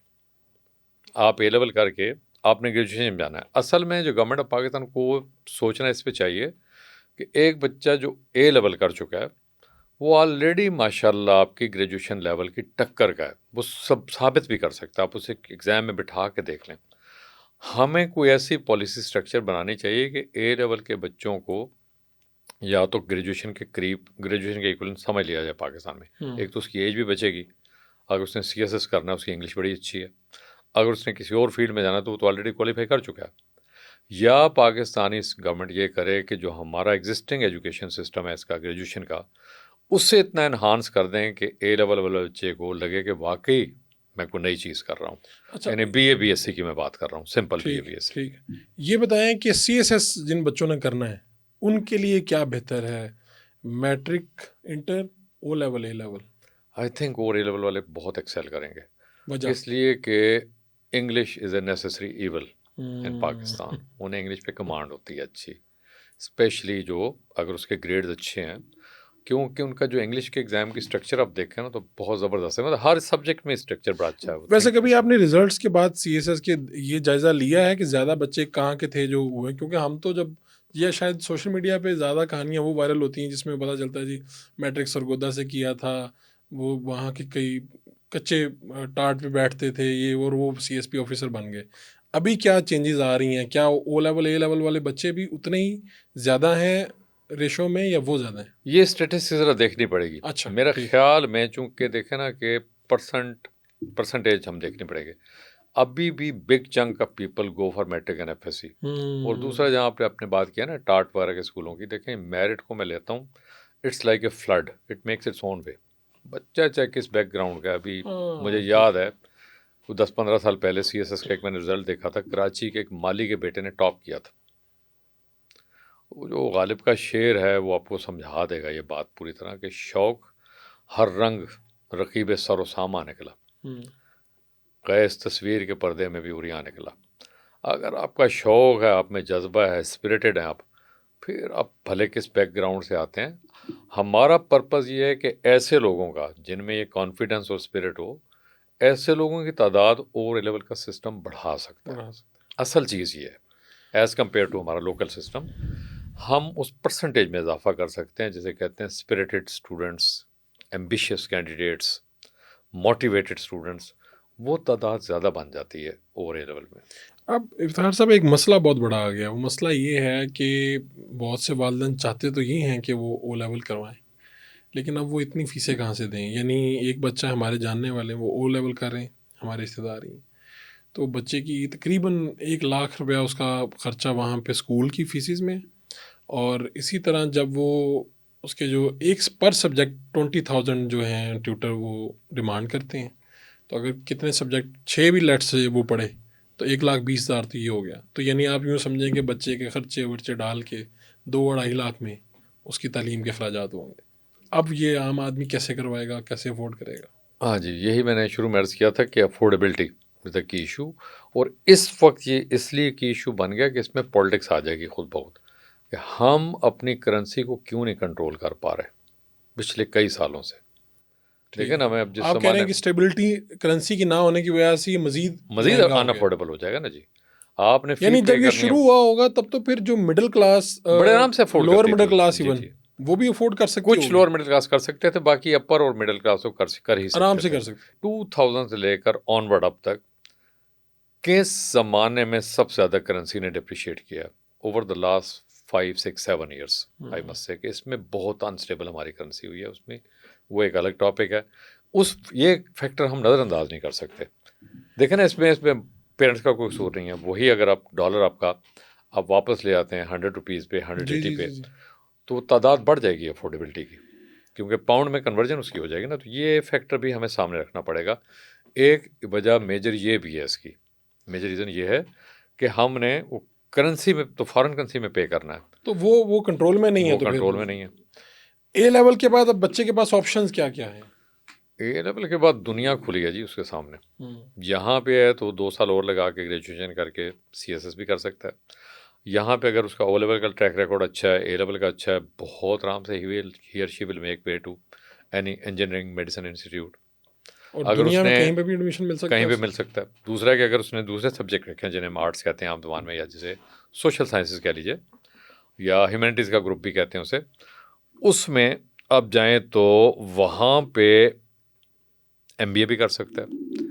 आप ए लेवल करके आपने ग्रेजुएशन में जाना है। असल में जो गवर्नमेंट ऑफ पाकिस्तान को सोचना इस पे चाहिए कि एक बच्चा जो ए लेवल कर चुका है वो ऑलरेडी माशाल्लाह आपकी ग्रेजुएशन लेवल की टक्कर का है, वो सब साबित भी कर सकता है। आप उसे एग्ज़ाम में बिठा के देख लें। हमें कोई ऐसी पॉलिसी स्ट्रक्चर बनानी चाहिए कि ए लेवल के बच्चों को या तो ग्रेजुएशन के करीब, ग्रेजुएशन के इक्वलेंट समझ लिया जाए पाकिस्तान में। एक तो उसकी एज भी बचेगी, अगर उसने सीएसएस करना है उसकी इंग्लिश बड़ी अच्छी है, अगर उसने किसी और फील्ड में जाना है तो वो तो ऑलरेडी क्वालिफाई कर चुका है। या पाकिस्तानी गवर्नमेंट ये करे कि जो हमारा एग्जिस्टिंग एजुकेशन सिस्टम है इसका ग्रेजुएशन का, उससे इतना इन्हांस कर दें कि ए लेवल वाले बच्चे को लगे कि वाकई मैं कोई नई चीज़ कर रहा हूँ। अच्छा, यानी बीए बीएससी की मैं बात कर रहा हूँ, सिंपल बीए ठीक बीएससी। ठीक है। ये बताएं कि सीएसएस जिन बच्चों ने करना है उनके लिए क्या बेहतर है, matric, inter, O level, A level? I think और ए लेवल वाले बहुत एक्सेल करेंगे, वजह? इसलिए कि English is a necessary evil इन पाकिस्तान। उन्हें इंग्लिश पे कमांड होती है अच्छी, स्पेशली जो अगर उसके ग्रेड्स अच्छे हैं, क्योंकि उनका जो इंग्लिश के एग्ज़ाम की स्ट्रक्चर आप देखें ना तो बहुत ज़बरदस्त है। मतलब हर सब्जेक्ट में स्ट्रक्चर बड़ा अच्छा है। वैसे कभी आपने रिजल्ट्स के बाद सीएसएस के ये जायज़ा लिया है कि ज़्यादा बच्चे कहाँ के थे जो हुए? क्योंकि हम तो जब, या शायद सोशल मीडिया पे ज़्यादा कहानियाँ वो वायरल होती हैं जिसमें पता चलता है जी मैट्रिक सरगोदा से किया था, वो वहाँ के कई कच्चे टाट पे बैठते थे ये, और वो सीएसपी ऑफिसर बन गए। अभी क्या चेंजेस आ रही हैं? क्या ओ लेवल, ए लेवल वाले बच्चे भी उतने ही ज़्यादा हैं रेशो में, या वो ज़्यादा हैं? ये स्टेटिस्टिक्स ज़रा देखनी पड़ेगी। अच्छा, मेरा ठीक। ख्याल में चूंकि देखे ना कि परसेंटेज हम देखने पड़ेंगे। अभी भी big chunk of people go for matric and FSc. और दूसरा जहाँ पे आपने बात किया ना टाट वगैरह के स्कूलों की, देखें मेरिट को मैं लेता हूँ, it's like a flood, it makes its own way. बच्चा चाहे किस बैकग्राउंड का, अभी मुझे याद है वो 10-15 साल पहले सीएसएस का एक मैंने रिजल्ट देखा था, कराची के एक माली के बेटे ने टॉप किया था। वो जो गालिब का शेर है वो आपको समझा देगा ये बात पूरी तरह कि शौक हर रंग रकीब सरो सामा निकला, कैस तस्वीर के पर्दे में भी उरिया निकला। अगर आपका शौक है, आप में जज्बा है, स्पिरिटेड है आप, फिर आप भले किस बैकग्राउंड से आते हैं, हमारा पर्पज़ ये है कि ऐसे लोगों का जिनमें ये कॉन्फिडेंस और स्पिरिट हो, ऐसे लोगों की तादाद और लेवल का सिस्टम बढ़ा सकता है। असल चीज़ ये है एज़ कम्पेयर टू हमारा लोकल सिस्टम, हम उस परसेंटेज में इजाफा कर सकते हैं जिसे कहते हैं spirited students, ambitious candidates, motivated students, वो तादाद ज़्यादा बन जाती है ओवर ए लेवल में। अब इफ्तार साहब एक मसला बहुत बड़ा आ गया। वो मसला ये है कि बहुत से वालिदैन चाहते तो ये हैं कि वो ओ लेवल करवाएं, लेकिन अब वो इतनी फ़ीसें कहाँ से दें? यानी एक बच्चा हमारे जानने वाले वो ओ लेवल कर रहे हैं, हमारे रिश्तेदार ही, तो बच्चे की तकरीबन 1 लाख रुपया उसका ख़र्चा वहाँ पे स्कूल की फ़ीसिस में। और इसी तरह जब वो उसके जो एक पर सब्जेक्ट 20,000 जो हैं ट्यूटर वो डिमांड करते हैं, तो अगर कितने सब्जेक्ट 6 भी लेट से वो पढ़े तो 1,20,000 तो ये हो गया। तो यानी आप यूँ समझें कि बच्चे के खर्चे वर्चे डाल के 2-2.5 लाख में उसकी तालीम के अखराजात होंगे। अब ये आम आदमी कैसे करवाएगा, कैसे अफोर्ड करेगा? हाँ जी, यही मैंने शुरू में अर्ज़ किया था कि affordability is the key issue. और इस वक्त ये इसलिए की इशू बन गया कि इसमें पॉलिटिक्स आ जाएगी खुद बहुत, कि हम अपनी करेंसी को क्यों नहीं कंट्रोल कर पा रहे पिछले कई सालों से। देखिए ना, मैं अब जिस आप कह रहे हैं ज़माने कि स्टेबिलिटी करेंसी की ना होने की वजह से ये मजीद मज़ीद महंगा हो गया। अनअफोर्डेबल हो जाएगा ना जी। आपने फी यानी पे जब ये करनी शुरू है, हुआ होगा तब तो फिर जो मिडिल क्लास, बड़े आराम से अफोर्ड लोअर करती मिडिल थी। क्लास जी, इवन जी। वो भी अफोर्ड कर सकती कुछ होगी, लोअर मिडिल क्लास कर सकते थे, बाकी अपर और मिडिल क्लास को कर ही आराम सकते से थे। कर सकते। 2000 से लेकर ऑनवर्ड अब तक किस ज़माने में सबसे ज़्यादा करेंसी ने डिप्रिशिएट किया over the last 5-6-7 years. I must say कि इसमें बहुत अनस्टेबल हमारी करेंसी हुई है, उसमें वो एक अलग टॉपिक है। ये फैक्टर हम नज़रअंदाज नहीं कर सकते। देखें ना, इसमें पेरेंट्स का कोई कसूर नहीं है। वही अगर आप डॉलर आप वापस ले आते हैं 100 रुपीज़ पे, 180 पे, तो तादाद बढ़ जाएगी अफोर्डेबिलिटी की, क्योंकि पाउंड में कन्वर्जन उसकी हो जाएगी ना। तो ये फैक्टर भी हमें सामने रखना पड़ेगा एक वजह मेजर ये भी है इसकी, मेजर रीज़न ये है कि हमने वो करेंसी में, तो फॉरेन करेंसी में पे करना है, तो वो कंट्रोल में नहीं है, वो तो कंट्रोल में नहीं है। ए लेवल के बाद अब बच्चे के पास ऑप्शंस क्या क्या हैं? ए लेवल के बाद दुनिया खुली है जी उसके सामने। यहाँ पे है तो 2 साल और लगा के ग्रेजुएशन करके CSS भी कर सकता है। यहाँ पे अगर उसका O लेवल का ट्रैक रिकॉर्ड अच्छा है, A लेवल का अच्छा है, बहुत आराम से ही और she will make way to any engineering medicine institute. और अगर दुनिया में उसने कहीं पे भी एडमिशन मिल सकता कहीं है पे उसे? मिल सकता है। दूसरा है कि अगर उसने दूसरे सब्जेक्ट रखे हैं जिन्हें हम आर्ट्स कहते हैं आम जुबान में, या जिसे सोशल साइंसेज कह लीजिए, या ह्यूमैनिटीज़ का ग्रुप भी कहते हैं उसे, उसमें अब जाएं तो वहाँ पे MBA भी कर सकता है।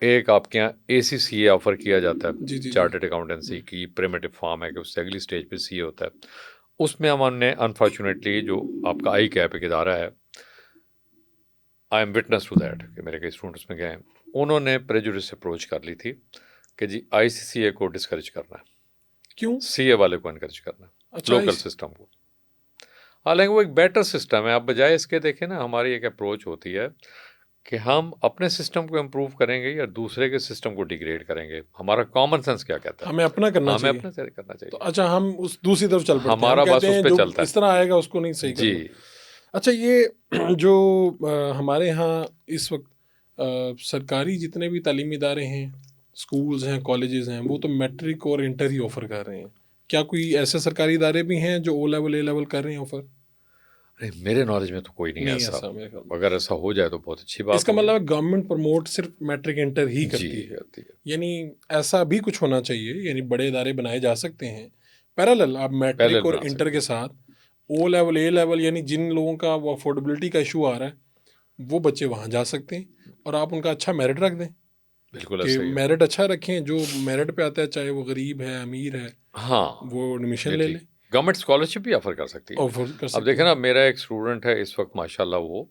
एक आपके यहाँ ACCA ऑफर किया जाता जी जी है, जी। चार्टर्ड अकाउंटेंसी की प्रिमिटिव फॉर्म है कि उससे अगली स्टेज पे CA होता है। उसमें हमने अनफॉर्चुनेटली जो आपका आई कैप एक इदारा है, I am witness to that कि मेरे कई स्टूडेंट्स में गए हैं, उन्होंने प्रेजुडिस अप्रोच कर ली थी कि जी ICCA को डिस्करेज करना है, क्यों? CA वाले को इनकरेज करना है, अच्छा, लोकल सिस्टम को। हालांकि वो एक बेटर सिस्टम है। आप बजाय इसके देखें ना, हमारी एक अप्रोच होती है कि हम अपने सिस्टम को इम्प्रूव करेंगे या दूसरे के सिस्टम को डिग्रेड करेंगे। हमारा कॉमन सेंस क्या कहता है? हमें अपना करना हमें चाहिए। अपना से करना तो चाहिए। अच्छा, हम उस दूसरी तरफ चल पड़ते हैं, हम हमारा बस कहते उस हैं पे जो चलता इस तरह आएगा उसको नहीं सही है जी। करना। अच्छा, ये जो हमारे यहाँ इस वक्त सरकारी जितने भी तालीमी इदारे हैं, स्कूल्स हैं, कॉलेजेस हैं, वो तो मैट्रिक और इंटर ही ऑफर कर रहे हैं। क्या कोई ऐसे सरकारी इदारे भी हैं जो O लेवल A लेवल कर रहे हैं ऑफर? अरे मेरे नॉलेज में तो कोई नहीं है नहीं, ऐसा। ऐसा मेरे ख्याल में। अगर ऐसा हो जाए तो बहुत अच्छी बात इसका होगी। मतलब है गवर्नमेंट प्रमोट सिर्फ मैट्रिक इंटर ही जी करती है। करती है। यानी ऐसा भी कुछ होना चाहिए, यानी बड़े इदारे बनाए जा सकते हैं पैरेलल, आप मैट्रिक पैरेलल और बना इंटर के साथ O लेवल A लेवल, यानी जिन लोगों का वो अफोर्डेबिलिटी का इशू आ रहा है वो बच्चे वहाँ जा सकते हैं, और आप उनका अच्छा मेरिट रख दें बिल्कुल कि ऐसा ही है। मेरिट अच्छा रखें, जो मेरिट पे आता है चाहे वो गरीब है अमीर है हाँ, वो एडमिशन ये ले ठीक। ले, गवर्नमेंट स्कॉलरशिप भी ऑफर कर सकती है। ऑफर कर अब सकते देखें हैं। ना, मेरा एक स्टूडेंट है इस वक्त माशाल्लाह, वो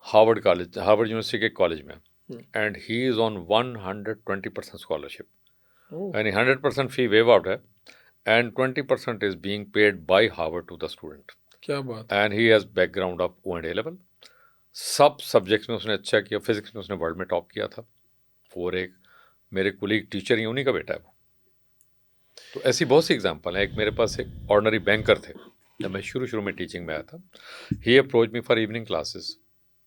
हार्वर्ड यूनिवर्सिटी के कॉलेज में, and he is on 120% scholarship. Oh, यानी 100% फी वेव आउट है, and 20% is being paid by Harvard to the student, क्या बात। And he has background of O and A level. सब सब्जेक्ट्स में उसने अच्छा किया। फिजिक्स में उसने वर्ल्ड में टॉप किया था। और एक मेरे कुलीग टीचर ही, उन्हीं का बेटा है वो। तो ऐसी बहुत सी एग्जांपल है। एक मेरे पास एक ऑर्डिनरी बैंकर थे जब मैं शुरू में टीचिंग में आया था। He approach me for evening classes,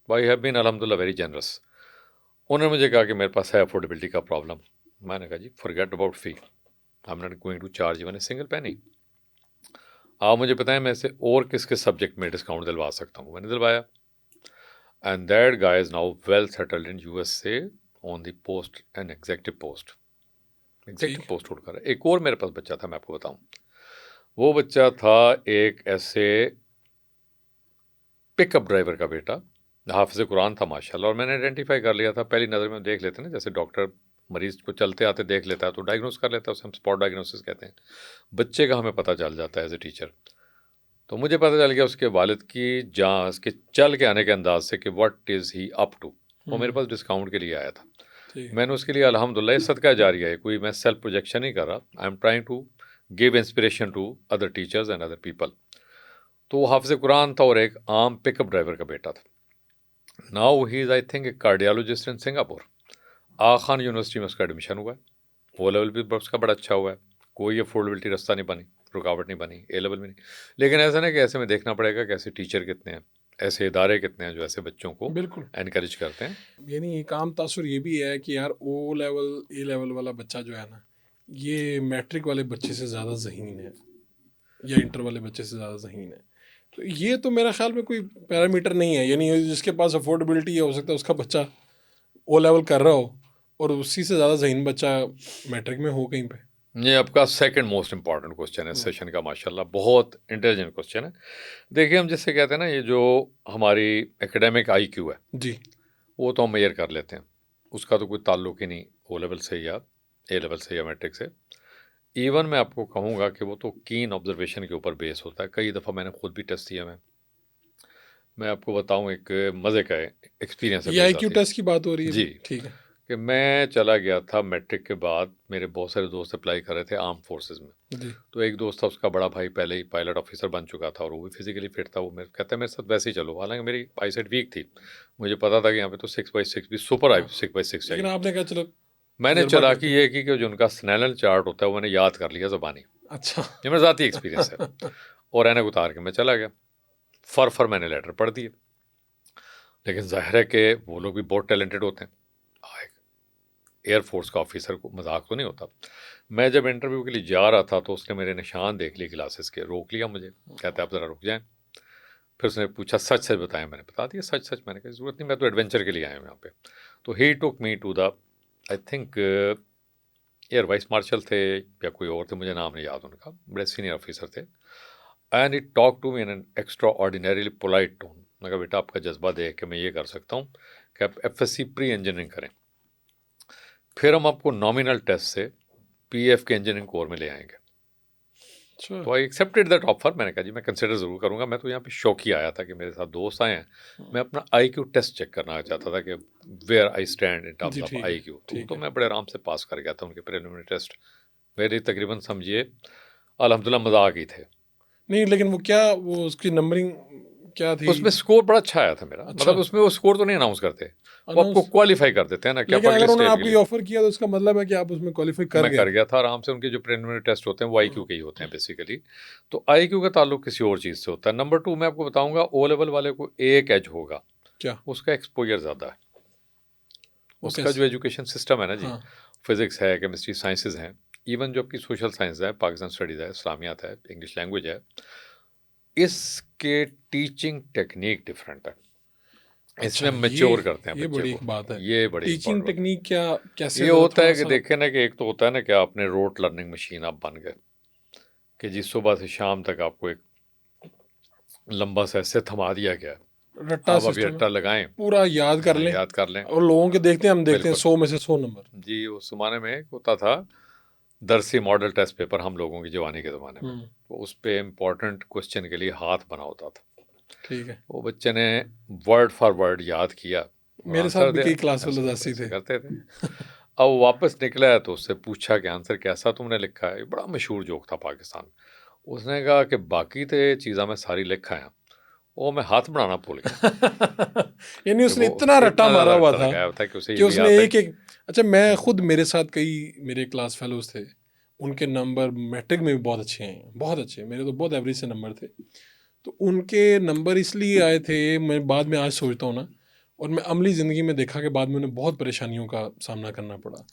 I have been अल्हम्दुलिल्लाह वेरी जनरस। उन्होंने मुझे कहा कि मेरे पास है अफोर्डेबिलिटी का प्रॉब्लम। मैंने कहा जी forget about fee, I am not going to charge even a single penny. आप मुझे बताएं मैं से और किस किस सब्जेक्ट में डिस्काउंट दिलवा सकता हूँ। मैंने दिलवाया, and that guy is now well settled in USA on the post and executive post. Executive post hold कर रहा है। एक और मेरे पास बच्चा था, मैं आपको बताऊं, वो बच्चा था एक ऐसे पिकअप ड्राइवर का बेटा, हाफिज़ कुरान था माशाल्लाह, और मैंने आइडेंटिफाई कर लिया था। पहली नज़र में देख लेते हैं ना, जैसे डॉक्टर मरीज को चलते आते देख लेता है तो डायग्नोस कर लेता है, उसे हम स्पॉट डायग्नोसिस कहते हैं। बच्चे का हमें पता चल जाता है एज ए टीचर। तो मुझे पता चल गया उसके वालिद की जांच के चल के आने के अंदाज से कि what is he up to. वो मेरे पास डिस्काउंट के लिए आया था। मैंने उसके लिए अल्हम्दुलिल्लाह ये सदका जारी है, कोई मैं सेल्फ प्रोजेक्शन नहीं कर रहा, I am trying to give inspiration to other teachers and other people. तो वो हाफिज़ कुरान था और एक आम पिकअप ड्राइवर का बेटा था। Now he is I think a cardiologist in Singapore. Aga Khan university में उसका एडमिशन हुआ है। O लेवल भी उसका बड़ा अच्छा हुआ है, कोई अफोर्डेबिलिटी रास्ता नहीं बनी, रुकावट नहीं बनी। A लेवल में नहीं। लेकिन ऐसा नहीं कि ऐसे में देखना पड़ेगा कि ऐसे टीचर कितने हैं, ऐसे इदारे कितने हैं जो ऐसे बच्चों को बिल्कुल एनकरेज करते हैं। यानी एक आम तासुर ये भी है कि यार O लेवल A लेवल वाला बच्चा जो है ना, ये मैट्रिक वाले बच्चे से ज़्यादा ज़हीन है या इंटर वाले बच्चे से ज़्यादा ज़हीन है। तो ये तो मेरा ख्याल में कोई पैरामीटर नहीं है, यानी जिसके पास अफोर्डेबिलिटी है हो सकता है उसका बच्चा O लेवल कर रहा हो और उसी से ज़्यादा ज़हीन बच्चा मैट्रिक में हो कहीं पे। ये आपका सेकंड मोस्ट इंपॉर्टेंट क्वेश्चन है सेशन का, माशाल्लाह बहुत इंटेलिजेंट क्वेश्चन है। देखिए हम जिससे कहते हैं ना, ये जो हमारी एकेडमिक IQ है जी, वो तो हम मेजर कर लेते हैं, उसका तो कोई ताल्लुक ही नहीं O लेवल से या A लेवल से या मैट्रिक से। इवन मैं आपको कहूँगा कि वो तो कीन ऑब्जर्वेशन के ऊपर बेस होता है। कई दफ़ा मैंने खुद भी टेस्ट दिया। मैं आपको बताऊँ एक मज़े का एक्सपीरियंस है ये मेरे IQ साथ ही। टेस्ट की बात हो रही है जी, ठीक है। कि मैं चला गया था मैट्रिक के बाद, मेरे बहुत सारे दोस्त अप्लाई कर रहे थे आर्म फोर्सेस में। जी। तो एक दोस्त था, उसका बड़ा भाई पहले ही पायलट ऑफिसर बन चुका था और वो भी फिजिकली फिट था। वो मेरे कहता है मेरे साथ वैसे ही चलो, हालांकि मेरी आईसाइट वीक थी, मुझे पता था कि यहाँ पे तो 6x6 भी सुपर आई हाँ। 6x6 लेकिन चाहिए। आपने कहा चलो मैंने तजुर्बा चालाकी करते ये की कि जो उनका स्नेलन चार्ट होता है वो मैंने याद कर लिया ज़बानी। अच्छा। ये मेरा ज़ाती एक्सपीरियंस है। और ऐनक उतार के मैं चला गया, फर मैंने लेटर पढ़ दिए। लेकिन जाहिर है कि वो लोग भी बहुत टैलेंटेड होते हैं। एयरफोर्स का ऑफिसर को मजाक तो नहीं होता। मैं जब इंटरव्यू के लिए जा रहा था तो उसने मेरे निशान देख लिए ग्लासेस के, रोक लिया मुझे, कहता है आप ज़रा रुक जाएं। फिर उसने पूछा सच सच बताएं, मैंने बता दिया सच सच। मैंने कहा ज़रूरत नहीं, मैं तो एडवेंचर के लिए आया हूँ यहाँ पे। तो he took me to the, I think air vice marshal थे या कोई और थे, मुझे नाम नहीं याद उनका, बड़े सीनियर ऑफिसर थे। And it talk to me in an extraordinarily polite tone. मैं कहा बेटा आपका जज्बा देख के मैं ये कर सकता हूँ कि आप FSC प्री इंजीनियरिंग करें, फिर हम आपको नॉमिनल टेस्ट से PF के इंजीनियरिंग कोर में ले आएंगे। अच्छा। तो आई एक्सेप्टेड दैट ऑफर। मैंने कहा जी मैं कंसिडर ज़रूर करूँगा। मैं तो यहाँ पे शौक ही आया था कि मेरे साथ दोस्त आए हैं, मैं अपना IQ टेस्ट चेक करना चाहता था कि where I stand in terms जी ऑफ ठीक है, IQ। ठीक तो है। मैं बड़े आराम से पास कर गया था उनके प्रिलिमिनरी टेस्ट। मेरे तकरीबन समझिए अल्हम्दुलिल्लाह मजाक ही थे। नहीं लेकिन वो क्या, वो उसकी नंबरिंग क्या थी? उसमें स्कोर बड़ा अच्छा आया था मेरा। अच्छा। मतलब उसमें वो स्कोर तो नहीं अनाउंस करते, वो आपको अनाउंस। क्वालिफाई कर देते हैं ना, क्या लेकिन अगले अगर उन्होंने स्टेज के आपको ये लिए। ऑफर किया तो उसका मतलब है कि आप उसमें क्वालिफाई कर मैं गए कर थे। गया था आराम से। उनके जो प्रिलिमिनरी टेस्ट होते हैं वो IQ के ही होते हैं बेसिकली। तो IQ का ताल्लुक किसी और चीज़ से होता है। नंबर 2 मैं आपको बताऊंगा, O लेवल वाले को एक एज होगा, क्या? उसका एक्सपोजर ज़्यादा है। वो उसका जो कैसे? एजुकेशन सिस्टम है ना जी, हाँ। फिजिक्स है, केमिस्ट्री साइंसेज हैं, इवन जो आपकी सोशल साइंस है, पाकिस्तान स्टडीज़ है, इस्लामियात है, इंग्लिश लैंग्वेज है, इसके टीचिंग टेक्निक डिफरेंट है। इसमें अच्छा, मैच्योर करते हैं ये बच्चे बड़ी को। एक बात है। ये बड़ी टीचिंग इंपॉर्टेंट बात टेक्निक क्या, है। कैसे ये ज़रा होता है कि थोड़ा-सा? देखें ना कि एक तो होता है ना कि आपने रोट लर्निंग मशीन आप बन गए, कि जी सुबह से शाम तक आपको एक लंबा सा ऐसे थमा दिया गया है, रट्टा अब ये सिस्टम है, रट्टा लगाएं, पूरा याद कर हाँ, लें। याद कर लें। और लोगों के देखते हैं, हम देखते हैं बिल्कुल 100 में से 100 नंबर। जी। उस ज़माने में एक होता था दरसी मॉडल टेस्ट पेपर, हम लोगों की जवानी के ज़माने में, तो उस पे इम्पोर्टेंट क्वेश्चन के लिए हाथ बना होता था। ठीक है। वो बच्चे ने वर्ड फॉर वर्ड याद किया और मेरे साथ आंसर भी दिया। कई क्लास वाले ऐसे ऐसे ही ऐसे थे। करते थे। अब वो वापस निकला है तो उससे पूछा कि आंसर कैसा तुमने लिखा है। ये बड़ा मशहूर जोक था पाकिस्तान में। उसने कहा कि बाकी तो ये चीज़ा मैं सारी लिखा है, वो मैं हाथ बनाना भूल गया। यानी कि उसने वो इतना रट्टा इतना मारा ज़्यादा हुआ रट्टा था लगाया हुआ था कि उसे ये कि भी उसने याद है। एक-एक। अच्छा, मैं खुद, मेरे साथ कई मेरे क्लास फेलोज़ थे, उनके नंबर मैट्रिक में भी बहुत अच्छे हैं, बहुत अच्छे। मेरे तो बहुत एवरेज से नंबर थे। तो उनके नंबर इसलिए आए थे, मैं बाद में आज सोचता हूँ ना, और मैं अमली ज़िंदगी में देखा कि बाद में उन्हें बहुत परेशानियों का सामना करना पड़ा।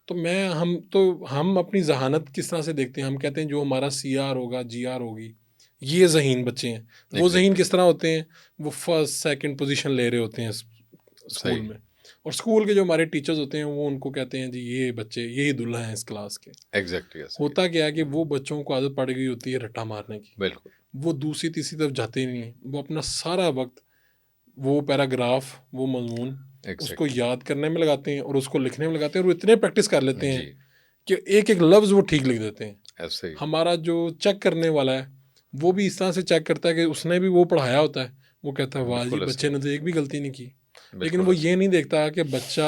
तो हम अपनी ज़हानत किस तरह से देखते हैं, हम कहते हैं जो हमारा CR होगा, GR होगी, ये ज़हीन बच्चे हैं। वो ज़हीन एग्जैक्टली किस तरह होते हैं, वो फर्स्ट सेकंड पोजीशन ले रहे होते हैं स्कूल सही। में। और स्कूल के जो हमारे टीचर्स होते हैं वो उनको कहते हैं जी ये बच्चे, यही दूल्हा हैं इस क्लास के। एग्जैक्टली ऐसे ही। होता क्या है कि वो बच्चों को आदत पड़ गई होती है रट्टा मारने की, बिल्कुल वो दूसरी तीसरी तरफ जाते ही नहीं हैं। वो अपना सारा वक्त वो पैराग्राफ, वो मजमून, उसको एग्जैक्टली याद करने में लगाते हैं और उसको लिखने में लगाते हैं, और वो इतने प्रैक्टिस कर लेते हैं जी। कि एक एक लफ्ज़ वो ठीक लिख देते हैं। ऐसे ही। हमारा जो चेक करने वाला है वो भी इस तरह से चेक करता है कि उसने भी वो पढ़ाया होता है, वो कहता है वाह जी बिल्कुल ऐसे बच्चे ही। ने तो एक भी गलती नहीं की। लेकिन बिल्कुल वो ऐसे ये नहीं देखता कि बच्चा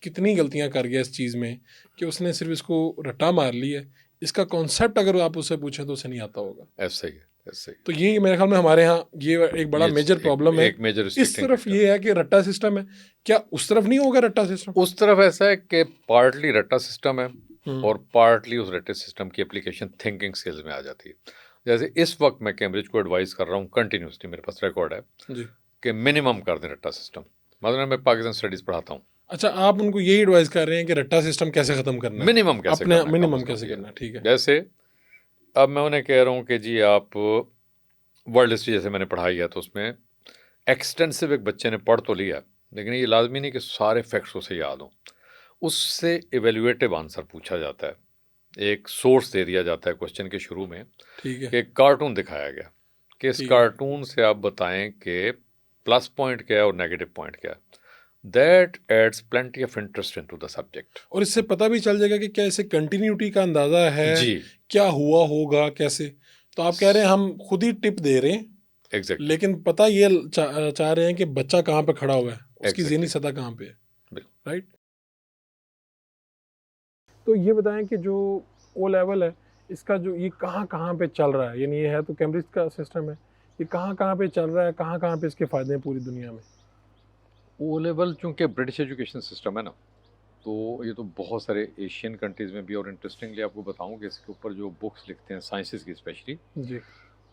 कितनी गलतियां कर गया इस चीज़ में, कि उसने सिर्फ इसको रट्टा मार ली है। इसका कॉन्सेप्ट अगर आप उससे पूछें तो उसे नहीं आता होगा। ऐसे ही। ऐसे ही। तो ये मेरे ख्याल में हमारे यहाँ ये एक बड़ा ये मेजर प्रॉब्लम है। एक मेजर इस रिस्ट्रिक्टिंग तरफ फैक्टर। ये है कि रट्टा सिस्टम है, क्या उस तरफ नहीं होगा रट्टा सिस्टम? उस तरफ ऐसा है कि पार्टली रट्टा सिस्टम है हम्म। और पार्टली उस रट्टे सिस्टम की एप्लीकेशन थिंकिंग स्किल्स में आ जाती है। जैसे इस वक्त मैं कैम्ब्रिज को एडवाइस कर रहा हूँ कंटिन्यूसली, मेरे पास रिकॉर्ड है जी। कि मिनिमम कर दें रट्टा सिस्टम। मतलब मैं पाकिस्तान स्टडीज़ पढ़ाता हूँ, अच्छा, आप उनको यही एडवाइस कर रहे हैं कि रट्टा सिस्टम कैसे ख़त्म करना है, मिनिमम कैसे अपने करना है, कम मिनिमम से कम कैसे ये। करना है। ठीक है। जैसे अब मैं उन्हें कह रहा हूँ कि जी आप वर्ल्ड हिस्ट्री जैसे मैंने पढ़ाई है तो उसमें एक्सटेंसिव एक बच्चे ने पढ़ तो लिया, लेकिन ये लाजमी नहीं कि सारे फैक्ट्स उसे याद हों। उससे इवेल्युएटिव आंसर पूछा जाता है, एक सोर्स दे दिया जाता है क्वेश्चन के शुरू में ठीक है। कि एक कार्टून दिखाया गया कि इस ठीक है। कार्टून से आप बताएं कि प्लस पॉइंट क्या है और नेगेटिव पॉइंट क्या है। That adds plenty of interest into the subject. और इससे पता भी चल जाएगा कि क्या इसे कंटिन्यूटी का अंदाज़ा है, जी क्या हुआ होगा कैसे। तो आप कह रहे हैं हम खुद ही टिप दे रहे हैं, एग्जैक्टली लेकिन पता ये चाह रहे हैं कि बच्चा कहाँ पे खड़ा हुआ है, उसकी ज़हनी एग्जैक्टली सतह कहाँ पे है। बिल्कुल। राइट। तो ये बताएं कि जो ओ लेवल है इसका जो ये कहाँ कहाँ पे चल रहा है, यानी ये है तो कैम्ब्रिज का सिस्टम है, ये कहाँ कहाँ पे चल रहा है, कहाँ कहाँ पे इसके फ़ायदे हैं पूरी दुनिया में? ओ लेवल चूँकि ब्रिटिश एजुकेशन सिस्टम है ना, तो ये तो बहुत सारे एशियन कंट्रीज़ में भी, और इंटरेस्टिंगली आपको बताऊँ कि इसके ऊपर जो बुक्स लिखते हैं साइंसेस की स्पेशली, जी।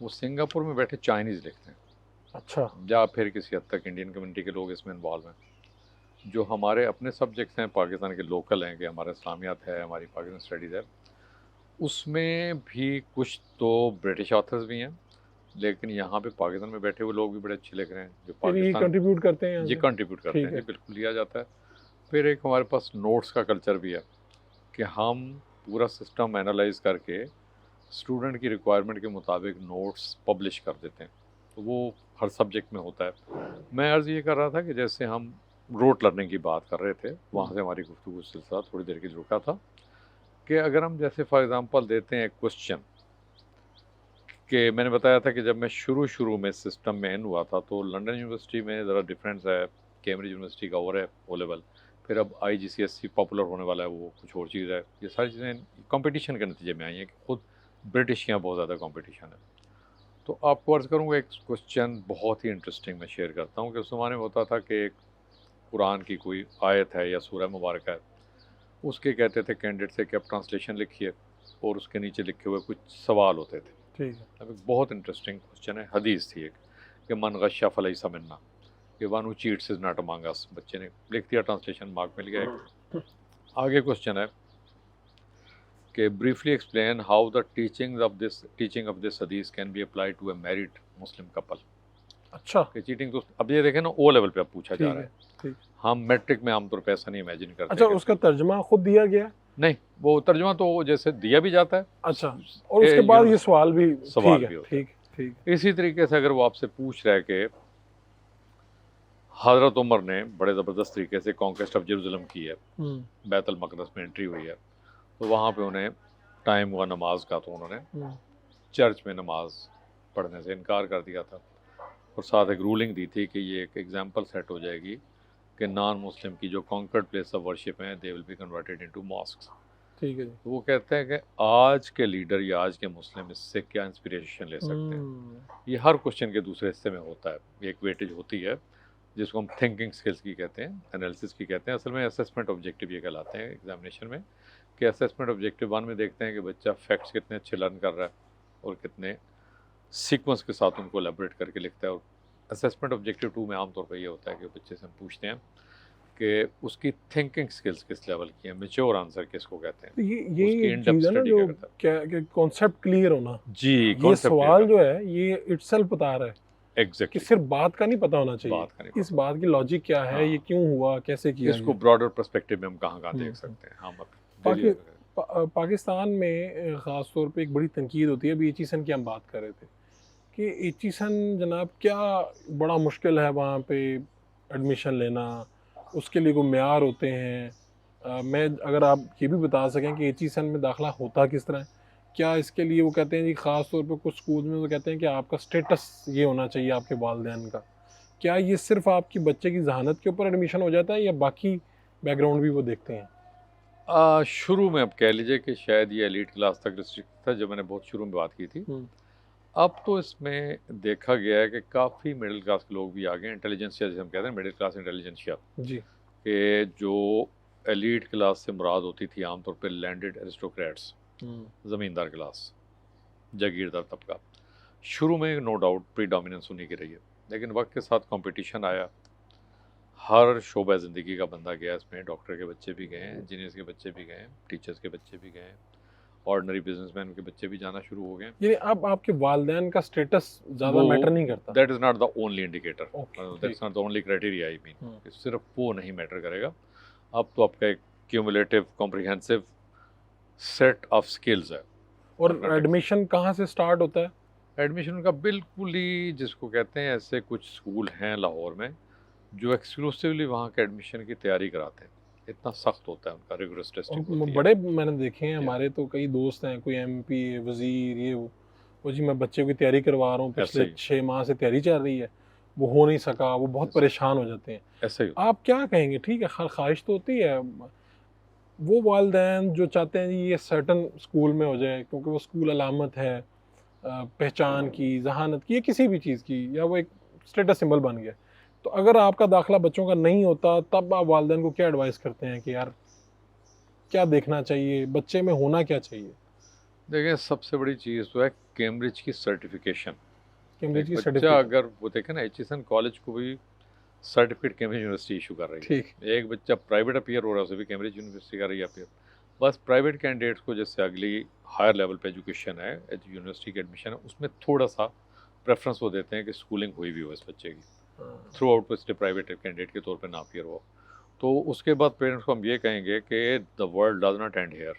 वो सिंगापुर में बैठे चाइनीज़ लिखते हैं, अच्छा। या फिर किसी हद तक इंडियन कम्युनिटी के लोग इसमें इन्वॉल्व हैं। जो हमारे अपने सब्जेक्ट्स हैं पाकिस्तान के लोकल हैं, कि हमारा इस्लामियात है, हमारी पाकिस्तान स्टडीज़ है, उसमें भी कुछ तो ब्रिटिश ऑथर्स भी हैं, लेकिन यहाँ पे पाकिस्तान में बैठे हुए लोग भी बड़े अच्छे लिख रहे हैं जो यानी ये पाकिस्तान कंट्रीब्यूट करते हैं यहाँ ये से? कंट्रीब्यूट करते ठीक हैं, है। जी बिल्कुल लिया जाता है। फिर एक हमारे पास नोट्स का कल्चर भी है कि हम पूरा सिस्टम एनालाइज करके स्टूडेंट की रिक्वायरमेंट के मुताबिक नोट्स पब्लिश कर देते हैं, तो वो हर सब्जेक्ट में होता है। मैं अर्ज़ ये कर रहा था कि जैसे हम रोट लर्निंग की बात कर रहे थे, वहाँ से हमारी गुफ्तगू सिलसिला थोड़ी देर के लिए रुका था, कि अगर हम जैसे फॉर एग्ज़ाम्पल देते हैं क्वेश्चन, कि मैंने बताया था कि जब मैं शुरू में सिस्टम में इन हुआ था तो लंदन यूनिवर्सिटी में ज़रा डिफरेंस है, कैम्ब्रिज यूनिवर्सिटी का और है ओ लेवल, फिर अब IGCSE पॉपुलर होने वाला है, वो कुछ और चीज़ है। ये सारी चीज़ें कंपटीशन के नतीजे में आई हैं कि खुद ब्रिटिश के यहाँ बहुत ज़्यादा कंपटीशन है। तो आपको अर्ज़ करूँगा, एक क्वेश्चन बहुत ही इंटरेस्टिंग मैं शेयर करता हूँ कि उस ज़माने में होता था कि एक कुरान की कोई आयत है या सूरह मुबारक है, उसके कहते थे कैंडिडेट से कि आप ट्रांसलेशन लिखिए, और उसके नीचे लिखे हुए कुछ सवाल होते थे। ठीक है। अब एक बहुत इंटरेस्टिंग क्वेश्चन है, हदीस थी एक, कि मन गश्शा फलैसा मिन्ना, कि one who cheats is not among us. बच्चे ने लिख दिया, ट्रांसलेशन मार्क मिल गया एक। आगे क्वेश्चन है कि briefly explain how the teaching of this हदीस can be applied to a married Muslim couple. अच्छा। कि चीटिंग तो अब ये देखें ना, ओ लेवल पे अब पूछा जा ठीक रहा है। है। ठीक। हम मैट्रिक में आमतौर पर ऐसा नहीं इमेजिन करते। अच्छा, उसका तर्जमा खुद दिया गया है? नहीं, वो तर्जमा तो जैसे दिया भी जाता है। अच्छा, और उसके बाद ये सवाल भी सवाल ठीक भी है। होता है। ठीक ठीक। इसी तरीके से अगर वो आपसे पूछ रहा है कि हज़रत उमर ने बड़े ज़बरदस्त तरीके से कॉन्क्वेस्ट ऑफ जेरूसलम की है, बैतुल मक़दस में एंट्री हुई है, तो वहाँ पे उन्हें टाइम हुआ नमाज का, तो उन्होंने चर्च में नमाज पढ़ने से इनकार कर दिया था, और साथ एक रूलिंग दी थी कि ये एक एग्जांपल सेट हो जाएगी कि नॉन मुस्लिम की जो कॉन्कर्ड प्लेस ऑफ वर्शिप हैं, they will be converted into mosques. ठीक है। तो वो कहते हैं कि आज के लीडर या आज के मुस्लिम इससे क्या इंस्पिरेशन ले सकते हैं। ये हर क्वेश्चन के दूसरे हिस्से में होता है, एक वेटेज होती है जिसको हम थिंकिंग स्किल्स की कहते हैं, एनालिसिस की कहते हैं। असल में असेसमेंट ऑब्जेक्टिव ये कहलाते हैं एग्जामिनेशन में, कि असेसमेंट ऑब्जेक्टिव 1 में देखते हैं कि बच्चा फैक्ट्स कितने अच्छे लर्न कर रहा है और कितने सीक्वेंस के साथ उनको एलैबोरेट करके लिखता है। और असेसमेंट ऑब्जेक्टिव 2 में आमतौर पर ये होता है कि बच्चे से हम पूछते हैं कि उसकी थिंकिंग स्किल्स किस लेवल की है, मैच्योर आंसर किसको कहते हैं। तो उसकी ये इन-डेप्थ चीज़ है ना स्टडी जो क्या करता है। क्या कॉन्सेप्ट क्लियर होना, जी, ये कॉन्सेप्ट सवाल जो है ये इटसेल्फ बता रहा है कि एग्जैक्टली सिर्फ बात का नहीं पता होना चाहिए, बात का नहीं इस पता। बात की लॉजिक क्या है, ये हाँ। क्यों हुआ, कैसे किया इसको गया। ब्रॉडर पर्सपेक्टिव में हम कहाँ देख हम्म। सकते हैं। हम पाकि, पाकिस्तान में ख़ास तौर पे एक बड़ी तनकीद होती है। अभी एचईसन की हम बात कर रहे थे कि एचईसन जनाब क्या बड़ा मुश्किल है वहाँ पे एडमिशन लेना, उसके लिए कोई मेयार होते हैं। मैं अगर आप ये भी बता सकें कि एचईसन में दाखिला होता किस तरह है, क्या इसके लिए वो कहते हैं जी ख़ास तौर पे कुछ स्कूल में वो कहते हैं कि आपका स्टेटस ये होना चाहिए आपके वालिदैन का, क्या ये सिर्फ आपकी बच्चे की जहानत के ऊपर एडमिशन हो जाता है या बाकी बैकग्राउंड भी वो देखते हैं? शुरू में आप कह लीजिए कि शायद ये एलीट क्लास तक रिस्ट्रिक्ट था, जब मैंने बहुत शुरू में बात की थी। अब तो इसमें देखा गया है कि काफ़ी मिडिल क्लास के लोग भी आ गए, इंटेलिजेंसिया जिसे हम कहते हैं, मिडिल क्लास इंटेलिजेंसिया जी। कि जो एलीट क्लास से मुराद होती थी आमतौर पे लैंडेड एरिस्टोक्रेट्स, ज़मींदार क्लास, जागीरदार तबका। शुरू में नो डाउट प्रीडोमिनेंस उन्हीं की रही है, लेकिन वक्त के साथ कंपटीशन आया, हर शोबा ज़िंदगी का बंदा गया इसमें। डॉक्टर के बच्चे भी गए, इंजीनियर्स के बच्चे भी गए, टीचर्स के बच्चे भी गए, ऑर्डिनरी बिजनेसमैन के बच्चे भी जाना शुरू हो गए। यानी अब आपके वालिदैन का स्टेटस ज़्यादा मैटर नहीं करता? That is not the only indicator, Okay, that's not the only criteria. I mean सिर्फ वो नहीं मैटर करेगा। अब तो आपका एक cumulative comprehensive set of skills है। और एडमिशन कहाँ से स्टार्ट होता है? एडमिशन का बिल्कुल ही, जिसको कहते हैं, ऐसे कुछ स्कूल हैं लाहौर में जो एक्सक्लूसिवली वहाँ के एडमिशन की तैयारी कराते हैं। इतना सख्त होता है उनका, रिगरस टेस्टिंग होती है। बड़े मैंने देखे हैं, हमारे तो कई दोस्त हैं, कोई MP वजीर, ये वो जी मैं बच्चे की तैयारी करवा रहा हूँ, पिछले 6 माह से तैयारी चल रही है, वो हो नहीं सका, वो बहुत परेशान हो जाते हैं। ऐसा ही आप क्या कहेंगे? ठीक है, ख्वाहिश तो होती है, वो वालिदैन जो चाहते हैं जी ये सर्टन स्कूल में हो जाए क्योंकि वो स्कूल अलामत है पहचान की, जहानत की, या किसी भी चीज़ की, या वो एक स्टेटस सिंबल बन गया, तो अगर आपका दाखिला बच्चों का नहीं होता तब आप वालिदैन को क्या एडवाइस करते हैं कि यार क्या देखना चाहिए, बच्चे में होना क्या चाहिए? देखिए, सबसे बड़ी चीज़ तो है कैम्ब्रिज की सर्टिफिकेशन। कैम्ब्रिज एक की बच्चा सर्टिफिकेट। अगर वो देखे ना, एचईएसएन कॉलेज को भी सर्टिफिकेट कैम्ब्रिज यूनिवर्सिटी इशू कर रही ठीक। है। एक बच्चा प्राइवेट अपीयर हो रहा है, उसे भी कैम्ब्रिज यूनिवर्सिटी कर रही है अपीयर। बस प्राइवेट कैंडिडेट्स को जैसे अगली हायर लेवल पे एजुकेशन है, यूनिवर्सिटी की एडमिशन है, उसमें थोड़ा सा प्रेफरेंस वो देते हैं कि स्कूलिंग हुई भी हो इस बच्चे की, थ्रू आउट इसलिए प्राइवेट कैंडिडेट के तौर पर ना अपीयर हो। तो उसके बाद पेरेंट्स को हम ये कहेंगे कि the world does not end here.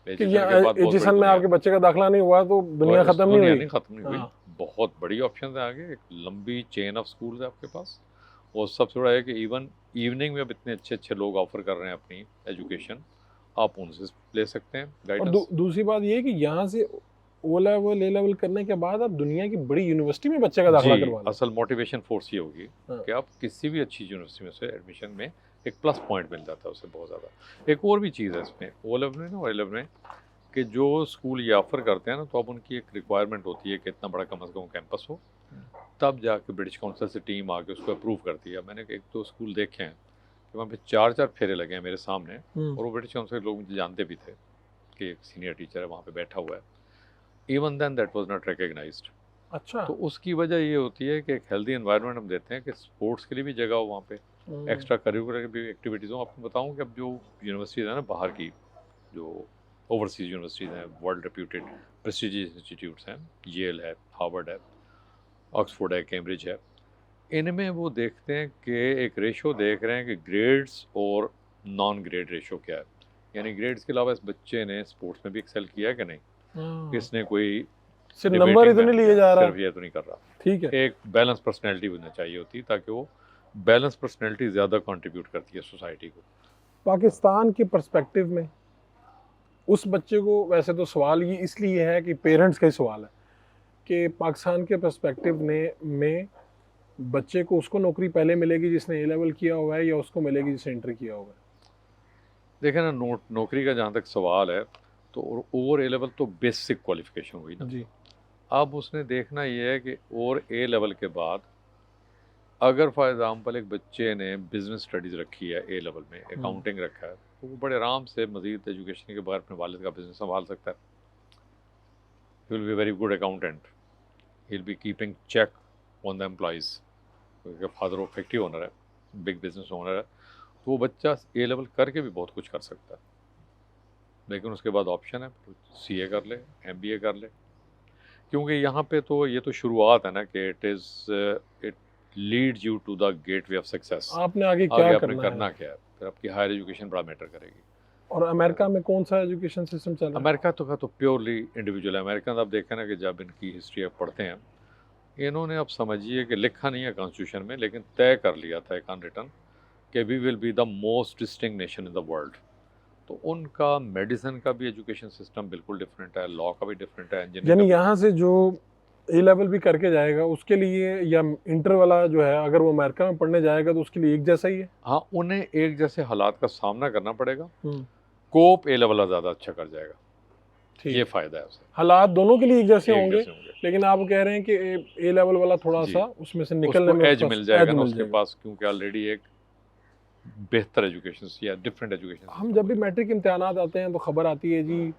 कि एजुकेशन के बाद बहुत बड़ी एजुकेशन में दुनिया आपके बच्चे का दाखिला नहीं हुआ तो दुनिया और खत्म नहीं दुनिया हुई। नहीं खत्म नहीं हुई। हाँ। बहुत बड़ी ऑप्शन है आगे, एक लंबी चेन ऑफ स्कूल है आपके पास। और सबसे बड़ा है कि इवन इवनिंग में अब इतने अच्छे अच्छे लोग ऑफर कर रहे हैं अपनी एजुकेशन, आप उनसे ले सकते हैं और गाइडेंस। दूसरी बात ये है कि यहाँ से ओ लेवल ए लेवल करने के बाद आप दुनिया की बड़ी यूनिवर्सिटी में बच्चे का दाखिला जी, करवा लें। असल मोटिवेशन फोर्स ये होगी हाँ। कि आप किसी भी अच्छी यूनिवर्सिटी में से एडमिशन में एक प्लस पॉइंट मिल जाता है उससे बहुत ज़्यादा। एक और भी चीज़ है इसमें ओ लेवल में ना, ओ लेवल में कि जो स्कूल ये ऑफ़र करते हैं ना, तो अब उनकी एक रिक्वायरमेंट होती है कि इतना बड़ा कम से कम कैंपस हो, तब जाके ब्रिटिश काउंसिल से टीम आके उसको अप्रूव करती है। मैंने एक दो स्कूल देखे हैं कि वहाँ पे 4-4 फेरे लगे हैं मेरे सामने, और वो ब्रिटिश काउंसिल के लोग मुझे जानते भी थे कि एक सीनियर टीचर है वहाँ पे बैठा हुआ है। Even then that was not recognised. अच्छा। तो उसकी वजह ये होती है कि एक हेल्दी एनवायरनमेंट हम देते हैं कि स्पोर्ट्स के लिए भी जगह हो वहाँ पे, एक्स्ट्रा करिकुलर भी एक्टिविटीज़ हो। आपको बताऊँ कि अब जो यूनिवर्सिटीज़ है ना बाहर की, जो ओवरसीज़ यूनिवर्सिटीज़ हैं, वर्ल्ड रेप्यूटेड प्रेस्टिजियस इंस्टीट्यूट्स हैं, येल है, हार्वर्ड है, ऑक्सफोर्ड है, कैम्ब्रिज है, इनमें वो देखते हैं कि एक रेशो देख रहे हैं कि ग्रेड्स और नॉन ग्रेड रेशो क्या है। यानी ग्रेड्स के अलावा इस बच्चे ने स्पोर्ट्स में भी एक्सेल किया है कि नहीं, किसने कोई सिर्फ नंबर ही तो नहीं लिए जा रहा, सिर्फ ये तो नहीं कर रहा। ठीक है। एक बैलेंस पर्सनैलिटी होना चाहिए होती, ताकि वो बैलेंस पर्सनैलिटी ज़्यादा कंट्रीब्यूट करती है सोसाइटी को। पाकिस्तान के पर्सपेक्टिव में उस बच्चे को, वैसे तो सवाल ये इसलिए है कि पेरेंट्स का ही सवाल है कि पाकिस्तान के पर्सपेक्टिव में बच्चे को उसको नौकरी पहले मिलेगी जिसने ए लेवल किया हुआ है या उसको मिलेगी जिसने इंटर किया हुआ है? देखें ना, नौकरी का जहाँ तक सवाल है तो ओवर ए लेवल तो बेसिक क्वालिफिकेशन हुई ना जी। अब उसने देखना ये है कि और ए लेवल के बाद अगर फॉर एग्ज़ाम्पल एक बच्चे ने बिजनेस स्टडीज़ रखी है ए लेवल में, अकाउंटिंग रखा है, तो वो बड़े आराम से मज़ीद एजुकेशन के बाद अपने वालिद का बिजनेस संभाल सकता है। He will be very good accountant, he will be keeping check on the employees, क्योंकि फादर ऑफ फैक्ट्री ओनर है, बिग बिजनेस ओनर है, तो वो बच्चा ए लेवल करके भी बहुत कुछ कर सकता है। लेकिन उसके बाद ऑप्शन है CA कर ले, MBA कर ले, क्योंकि यहाँ पे तो ये तो शुरुआत है ना कि it leads you to the gateway of success. आपने आगे आगे क्या आपने करना है? क्या है, फिर आपकी हायर एजुकेशन बड़ा मैटर करेगी। और अमेरिका में कौन सा एजुकेशन सिस्टम चल रहा है? अमेरिका तो का तो प्योरली इंडिविजुअल है। अमेरिका आप देखें ना कि जब इनकी हिस्ट्री आप पढ़ते हैं, इन्होंने अब समझिए कि लिखा नहीं है कॉन्स्टिट्यूशन में, लेकिन तय कर लिया था एक अनरिटन कि we will be the most distinct nation in the world. तो उनका मेडिसिन का भी एजुकेशन सिस्टम बिल्कुल डिफरेंट है, लॉ का भी डिफरेंट है, इंजीनियरिंग यानी यहाँ से जो ए लेवल भी करके जाएगा उसके लिए, या इंटर वाला जो है अगर वो अमेरिका में पढ़ने जाएगा तो उसके लिए एक जैसा ही है? हाँ, उन्हें एक जैसे हालात का सामना करना पड़ेगा। कोप ए लेवल ज़्यादा अच्छा कर जाएगा, ये फ़ायदा है उसे। हालात दोनों के लिए एक जैसे एक होंगे, जैसे होंगे। लेकिन आप कह रहे हैं कि ए लेवल वाला थोड़ा जी। सा उसमें से निकलने उसको में एज उसका मिल जाएगा edge ना मिल उसके जाएगा। पास, क्योंकि ऑलरेडी एक बेहतर एजुकेशन या डिफरेंट एजुकेशन। हम जब भी मैट्रिक इम्तिहानात आते हैं तो खबर आती है जी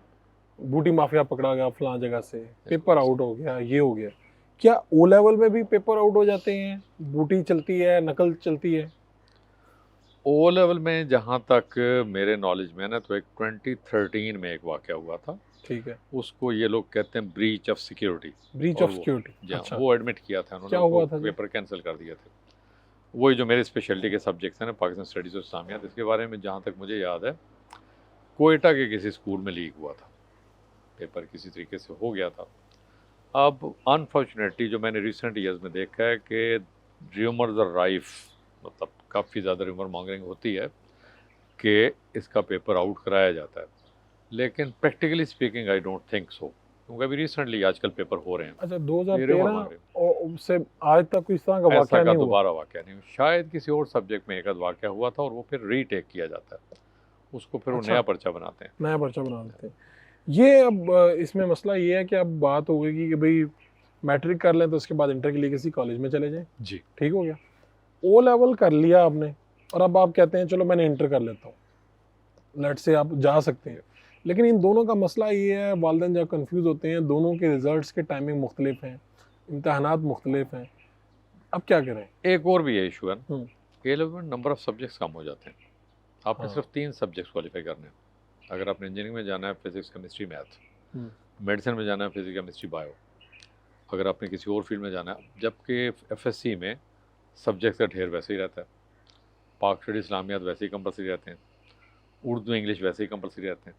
बूटी माफिया पकड़ा गया फलां जगह से, पेपर आउट हो गया, ये हो गया। क्या ओ लेवल में भी पेपर आउट हो जाते हैं? बूटी चलती है, नकल चलती है? ओ लेवल में जहाँ तक मेरे नॉलेज में है ना, तो एक 2013 में एक वाक़या हुआ था। ठीक है। उसको ये लोग कहते हैं ब्रीच ऑफ सिक्योरिटी। ब्रीच और ऑफ वो- सिक्योरिटी। अच्छा। वो एडमिट किया था उन्होंने, क्या हुआ था जी? पेपर कैंसिल कर दिए थे। वही जो मेरे स्पेशलिटी के सब्जेक्ट्स हैं ना, पाकिस्तान स्टडीज़ और इस्लामियात, इसके बारे में जहाँ तक मुझे याद है, कोयटा के किसी स्कूल में लीक हुआ था, पेपर किसी तरीके से हो गया था। अब अनफॉर्चुनेटली जो मैंने रिसेंट ईयर्स में देखा है कि र्यूमर्स आर राइफ, मतलब काफ़ी ज़्यादा र्यूमर मॉन्गरिंग होती है कि इसका पेपर आउट कराया जाता है, लेकिन practically speaking I don't think so, क्योंकि अभी रिसेंटली आजकल पेपर हो रहे हैं। अच्छा, ये rumor 2013 मार रहे हैं। और से आज तक कोई इस तरह का ऐसा वाकया का नहीं हुआ? दोबारा वाक़या नहीं हुआ। शायद किसी और सब्जेक्ट में एक आध वाक़या हुआ था और वो फिर रीटेक किया जाता है। उसको फिर वो अच्छा। नया पर्चा बनाते हैं। नया पर्चा बना देते हैं। ये अब इसमें मसला ये है कि अब बात हो गई कि भाई मैट्रिक कर लें तो उसके बाद इंटर के लिए किसी कॉलेज में चले जाएं, जी, ठीक हो गया। ओ लेवल कर लिया आपने और अब आप कहते हैं चलो मैंने इंटर कर लेता हूँ, लेट से आप जा सकते हैं, लेकिन इन दोनों का मसला ये है, वालिदैन जब कंफ्यूज होते हैं, दोनों के रिजल्ट्स के टाइमिंग मुख्तलिफ हैं, इम्तहानात मुख्तलिफ हैं, अब क्या करें? एक और भी है इशू है, हम्म। ए लेवल में नंबर ऑफ सब्जेक्ट्स कम हो जाते हैं। आपने हाँ। सिर्फ 3 सब्जेक्ट्स क्वालिफाई करने हैं। अगर आपने इंजीनियरिंग में जाना है फिजिक्स केमिस्ट्री मैथ, हम्म। मेडिसिन में जाना है फिजिक्स केमिस्ट्री बायो, अगर आपने किसी और फील्ड में जाना है, जबकि एफएससी में सब्जेक्ट्स का ढेर वैसे ही रहता है, पाक स्टडी इस्लामियात वैसे ही कंपलसरी रहते हैं, उर्दू इंग्लिश वैसे ही कंपलसरी रहते हैं।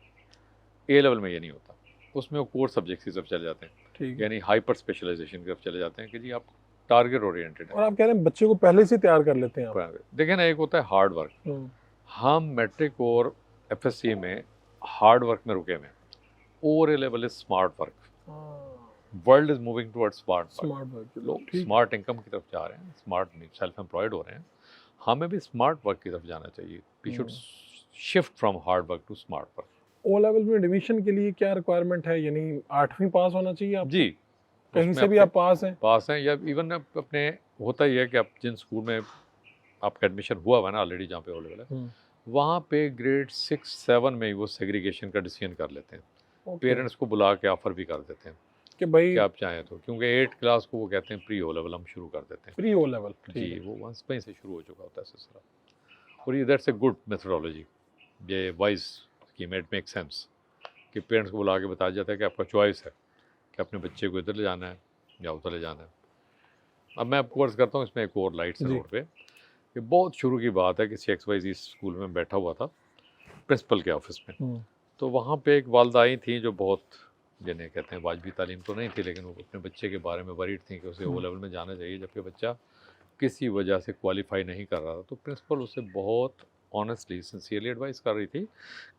ए लेवल में ये नहीं होता, उसमें वो कोर सब्जेक्ट्स की तरफ चले जाते हैं, ठीक है। यानी हाइपर स्पेशलाइजेशन की तरफ चले जाते हैं कि जी आप टारगेट ओरिएंटेड और आप कह रहे हैं बच्चे को पहले से तैयार कर लेते हैं आप? है। देखिए ना, एक होता है हार्ड वर्क, हम्म। हम मैट्रिक और एफएससी में हार्ड वर्क में रुके हुए हैं, और ए level is smart work. World is moving towards smart work, smart work, लोग ठीक। स्मार्ट इनकम की तरफ जा रहे हैं, स्मार्ट सेल्फ एम्प्लॉयड हो रहे हैं, हमें भी स्मार्ट वर्क की तरफ जाना चाहिए। We should shift from hard work to smart work. O level में एडमिशन के लिए क्या रिक्वायरमेंट है, यानी 8वीं पास होना चाहिए आप? जी, कहीं उसमें से भी आपके आप पास हैं? पास हैं, या इवन अपने होता ही है कि आप जिन स्कूल में आपका एडमिशन हुआ हुआ है ना ऑलरेडी, जहाँ पे ओ लेवल है, वहाँ पे ग्रेड 6-7 में ही वो सेग्रीगेशन का डिसीजन कर लेते हैं। ओके। पेरेंट्स को बुला के ऑफर भी कर देते हैं कि भाई कि आप चाहें तो, क्योंकि 8 क्लास को वो कहते हैं प्री ओ लेवल हम शुरू कर देते हैं। प्री ओ लेवल, जी, वो वंस वहीं से शुरू हो चुका होता है सिलसिला। और ये दैट्स ए गुड मेथोडोलॉजी, ये wise scheme, it make sense कि पेरेंट्स को बुला के बताया जाता है कि आपका चॉइस है कि अपने बच्चे को इधर ले जाना है या उधर ले जाना है। अब मैं आपको अर्ज़ करता हूँ इसमें एक और लाइट से जी। नोट पे, कि बहुत शुरू की बात है कि CXYZ स्कूल में बैठा हुआ था प्रिंसिपल के ऑफिस में, तो वहाँ पे एक वालदा आई थी जो बहुत, जिन्हें कहते हैं वाजबी तालीम तो नहीं थी, लेकिन वो अपने बच्चे के बारे में वरीड थी कि उसे ओ लेवल में जाना चाहिए, जबकि बच्चा किसी वजह से क्वालिफाई नहीं कर रहा था। तो प्रिंसिपल उसे बहुत ऑनेस्टली सिंसियरली एडवाइस कर रही थी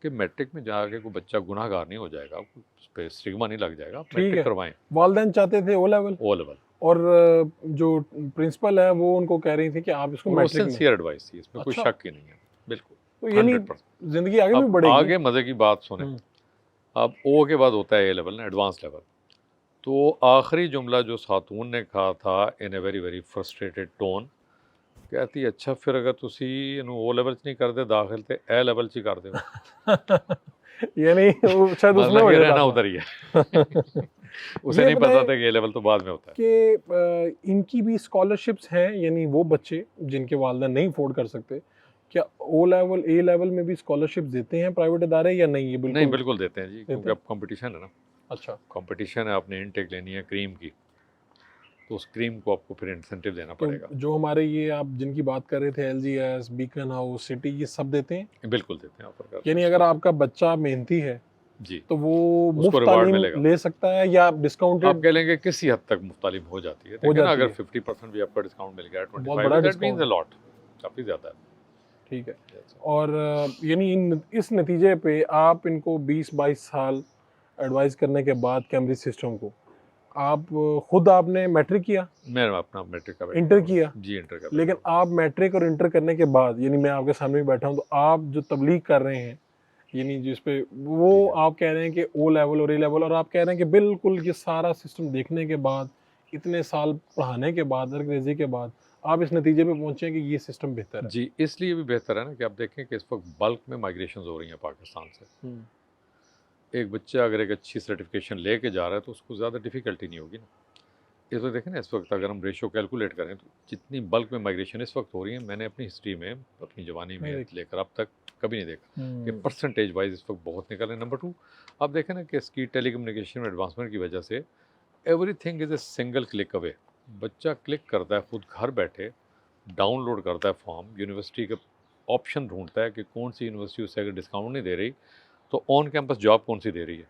कि मैट्रिक में जाके कोई बच्चा गुनाहगार नहीं हो जाएगा, उस पर स्टिग्मा नहीं लग जाएगा, आप ठीक है। मैट्रिक करवाएं। वालिदैन चाहते थे ओ लेवल, ओ लेवल, और जो प्रिंसिपल है वो उनको कह रही थी कि आप इसको वो मैट्रिक में। सिंसियर एडवाइस थी, इसमें कोई अच्छा। शक ही नहीं है, बिल्कुल तो यानी 100%। जिंदगी आगे भी अब बढ़ेगी। आगे मज़े की बात सुने, हम्म। अब ओ के बाद होता है ए लेवल ना, एडवांस लेवल। तो आखिरी जुमला जो खातून ने कहा था in a very very frustrated tone, कहती अच्छा फिर अगर तुसी इनू ओ लेवल च नहीं करते दाखिल ते ए लेवल च ही कर दो। यानी वो शायद उसमें मतलब हो ये जाता रहना था। उधर ही है। उसे ये नहीं पता पता है था कि ए लेवल तो बाद में होता है। कि इनकी भी स्कॉलरशिप्स हैं, यानी वो बच्चे जिनके वालिदैन नहीं अफोर्ड कर सकते, क्या ओ लेवल ए लेवल में भी स्कॉलरशिप देते हैं प्राइवेट इदारे या नहीं? ये बिल्कुल नहीं, बिल्कुल देते हैं जी, क्योंकि हैं। अब कंपटीशन है ना। अच्छा। कंपटीशन है, आपने इनटेक लेनी है क्रीम की, तो उस क्रीम को आपको फिर इंसेंटिव देना तो पड़ेगा। जो हमारे ये आप जिनकी बात कर रहे थे, LGS, बीकन हाउस, सिटी, ये सब देते हैं? बिल्कुल देते हैं, ऑफर करते यानी हैं अगर आपका बच्चा मेहनती है जी, तो वो उसको मुफ्त रिवार्ड तालीम मिलेगा। ले सकता है या आप डिस्काउंटेड? कह लेंगे किसी हद तक मुफ्त तालीम हो जाती है, हो देखिए ना, जाती अगर है। 50% भी आपका डिस्काउंट मिल गया, बहुत बड़ा 25 that means discount a lot, काफ़ी ज़्यादा है। ठीक है। और यानी इस नतीजे पे आप इनको 20-22 साल एडवाइस करने के बाद कैम्ब्रिज सिस्टम को, आप खुद आपने मैट्रिक किया, मैं अपना मैट्रिक का इंटर किया, जी, इंटर का, लेकिन आप मैट्रिक और इंटर करने के बाद, यानी मैं आपके सामने भी बैठा हूँ, तो आप जो तबलीग कर रहे हैं, यानी जिस पे वो आप कह रहे हैं कि ओ लेवल और ए लेवल, और आप कह रहे हैं कि बिल्कुल ये सारा सिस्टम देखने के बाद, इतने साल पढ़ाने के बाद, अंग्रेजी के बाद, आप इस नतीजे पे पहुंचे कि ये सिस्टम बेहतर है। जी, इसलिए भी बेहतर है ना कि आप देखें कि इस वक्त बल्क में माइग्रेशन हो रही हैं पाकिस्तान से। एक बच्चा अगर एक अच्छी सर्टिफिकेशन लेके जा रहा है तो उसको ज़्यादा डिफ़िकल्टी नहीं होगी ना। इस वक्त देखें ना, इस वक्त अगर हम रेशो कैलकुलेट करें तो जितनी बल्क में माइग्रेशन इस वक्त हो रही है, मैंने अपनी हिस्ट्री में, अपनी जवानी में लेकर अब तक कभी नहीं देखा कि परसेंटेज वाइज इस वक्त बहुत निकल रहे हैं। नंबर 2, आप देखें ना कि इसकी टेलीकम्युनिकेशन में एडवांसमेंट की वजह से everything is a single click away. बच्चा क्लिक करता है, खुद घर बैठे डाउनलोड करता है फॉर्म, यूनिवर्सिटी का ऑप्शन ढूंढता है कि कौन सी यूनिवर्सिटी उसे अगर डिस्काउंट नहीं दे रही तो ऑन कैंपस जॉब कौन सी दे रही है।